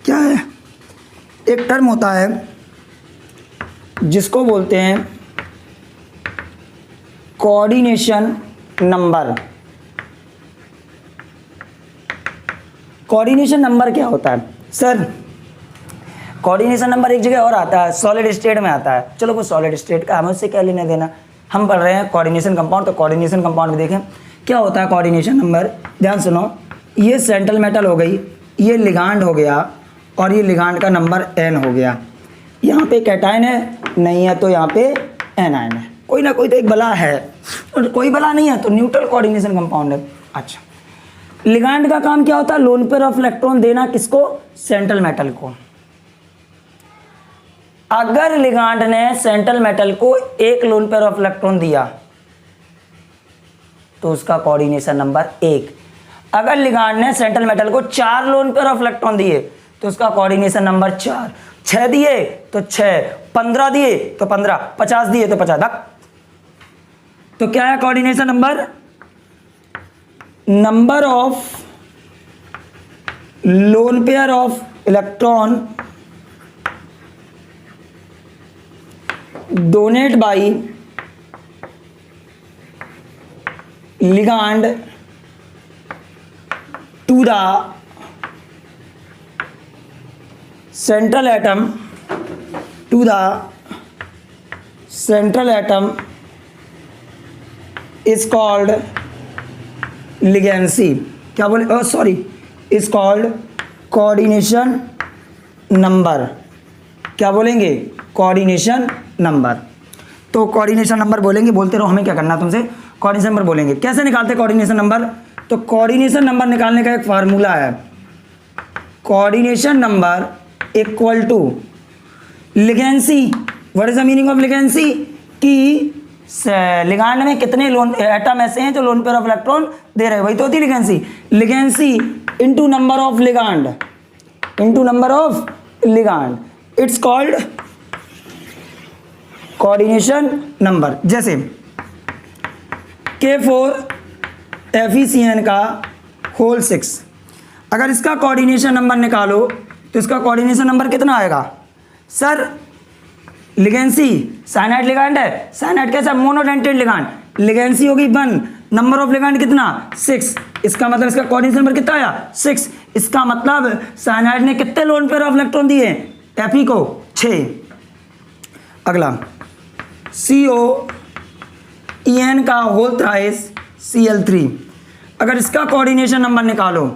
क्या है? एक टर्म होता है जिसको बोलते हैं कोऑर्डिनेशन नंबर। कोऑर्डिनेशन नंबर क्या होता है? सर कोऑर्डिनेशन नंबर एक जगह और आता है, सॉलिड स्टेट में आता है। चलो वो सॉलिड स्टेट का हमें उससे क्या लेना देना, हम पढ़ रहे हैं कोऑर्डिनेशन कंपाउंड। तो कोऑर्डिनेशन कंपाउंड में देखें क्या होता है कोऑर्डिनेशन नंबर। ध्यान सुनो, ये सेंट्रल मेटल हो गई, ये लिगांड हो गया और ये लिगांड का नंबर n हो गया। यहाँ पे कैटायन है नहीं है तो यहाँ पे एनायन है, कोई ना कोई तो एक बला है, और कोई बला नहीं है तो न्यूट्रल कोऑर्डिनेशन कंपाउंड है। अच्छा, लिगांड का काम क्या होता है? लोन पेयर ऑफ इलेक्ट्रॉन देना, किसको? सेंट्रल मेटल को। अगर लिगांड ने सेंट्रल मेटल को एक लोन पेयर ऑफ इलेक्ट्रॉन दिया तो उसका कोऑर्डिनेशन नंबर 1। अगर लिगांड ने सेंट्रल मेटल को 4 लोन पेयर ऑफ इलेक्ट्रॉन दिए तो उसका कोऑर्डिनेशन नंबर 4। 6 दिए तो 6, 15 दिए तो 15, 50 दिए तो 50। तो क्या है coordination number? Number of lone pair of electron donate by ligand to the central atom is called ligancy। क्या बोले? Sorry, is called coordination number। क्या बोलेंगे? Coordination number. तो कोऑर्डिनेशन नंबर बोलेंगे, बोलते रहो, हमें क्या करना तुमसे? कोऑर्डिनेशन नंबर बोलेंगे। कैसे निकालते कोऑर्डिनेशन नंबर? तो कोऑर्डिनेशन नंबर निकालने का एक फार्मूला है, coordination number equal to ligancy. What is the meaning of ligancy? कि लिगांड में कितने लोन एटम ऐसे हैं जो लोन पेयर ऑफ इलेक्ट्रॉन दे रहे हैं, वही तो होती है ligancy. Ligancy into number of ligand, into number of ligand, it's called coordination number. जैसे K4 FeCN का होल 6, अगर इसका कोऑर्डिनेशन नंबर निकालो तो इसका कोऑर्डिनेशन नंबर कितना आएगा? सर लिगेंसी, साइनाइड लिगांड है, साइनाइड कैसा? मोनोडेंटेड लिगांड, लिगेंसी होगी 1, नंबर ऑफ लिगांड कितना? 6। इसका मतलब इसका कोऑर्डिनेशन नंबर कितना आया? 6। इसका मतलब साइनाइड ने कितने लोन पेयर ऑफ इलेक्ट्रॉन दिए Fe को? 6। अगला COEN का होल थ्राइस Cl3, अगर इसका कोऑर्डिनेशन नंबर निकालो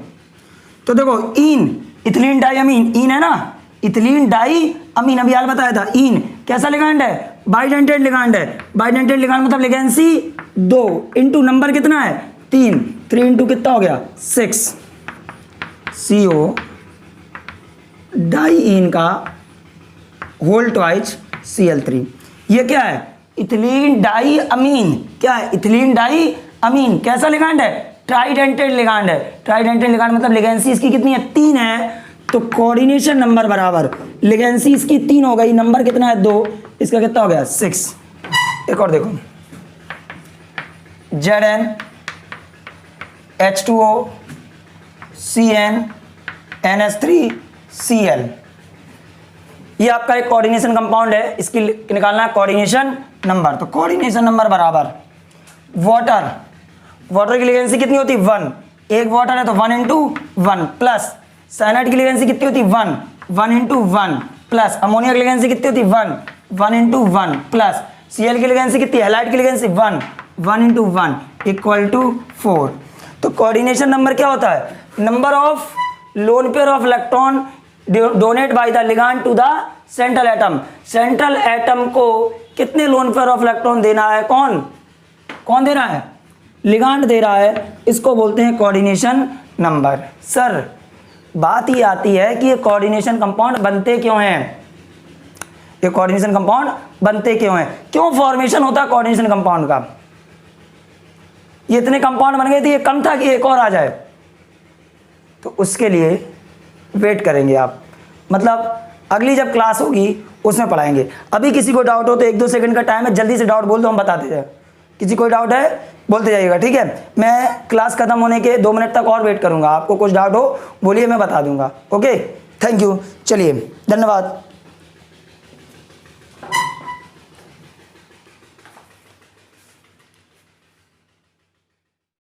तो देखो इन इथिलीन डाई अमीन, इन है ना, इथिलीन डाई अमीन, अभी यार बताया था। इन कैसा लिगांड है? बाइडेंटेड लिगांड है। बाइडेंटेड लिगांड मतलब लिगेंसी 2 इंटू नंबर कितना है? 3। 3 इंटू कितना हो गया? 6। CO डाई इन का होल ट्वाइस Cl3। ये क्या है? इथिलीन डाई अमीन। क्या है? इथिलीन डाई अमीन। कैसा लिगांड है? ट्राइडेंटेड लिगांड है। ट्राइडेंटेड लिगांड मतलब लिगेंसी इसकी कितनी है? 3 है। तो कोऑर्डिनेशन नंबर बराबर लिगेंसी इसकी 3 हो गई, नंबर कितना है? 2, इसका कितना हो गया? 6। एक और देखो, Zn H2O Cn NH3 Cl, ये आपका एक कोऑर्डिनेशन कंपाउंड है, इसकी निकालना है कोऑर्डिनेशन नंबर। तो कोऑर्डिनेशन नंबर बराबर वाटर, वाटर की लिगेंसी कितनी होती? 1। एक वाटर है तो 1 इंटू 1 प्लस साइनाइड की लिगेंसी कितनी होती? 1। 1 इंटू 1 प्लस अमोनिया की लिगेंसी कितनी होती? 1। 1 इंटू 1 प्लस Cl की लिगेंसी कितनी? हैलाइड की लिगेंसी 1। 1 इंटू 1 इक्वल टू 4। तो कोऑर्डिनेशन नंबर क्या होता है? Number of lone pair of electron donate by the ligand to the central atom. Central atom को कितने लोन पेयर ऑफ इलेक्ट्रॉन देना है? कौन दे रहा है? लिगांड दे रहा है। इसको बोलते हैं कोऑर्डिनेशन नंबर। सर बात ये आती है कि ये कोऑर्डिनेशन कंपाउंड बनते क्यों हैं? ये कोऑर्डिनेशन कंपाउंड बनते क्यों हैं? क्यों फॉर्मेशन होता है कोऑर्डिनेशन कंपाउंड का? ये इतने कंपाउंड बन गए थे, ये कम था कि एक और आ जाए? तो उसके लिए वेट करेंगे आप, मतलब अगली जब क्लास होगी उसमें पढ़ाएंगे। अभी किसी को डाउट हो तो 1-2 सेकंड का टाइम है, जल्दी से डाउट बोल दो, हम बताते जाए। किसी कोई डाउट है बोलते जाइएगा, ठीक है? मैं क्लास खत्म होने के 2 मिनट तक और वेट करूंगा। आपको कुछ डाउट हो बोलिए, मैं बता दूंगा। Okay, thank you. चलिए, धन्यवाद।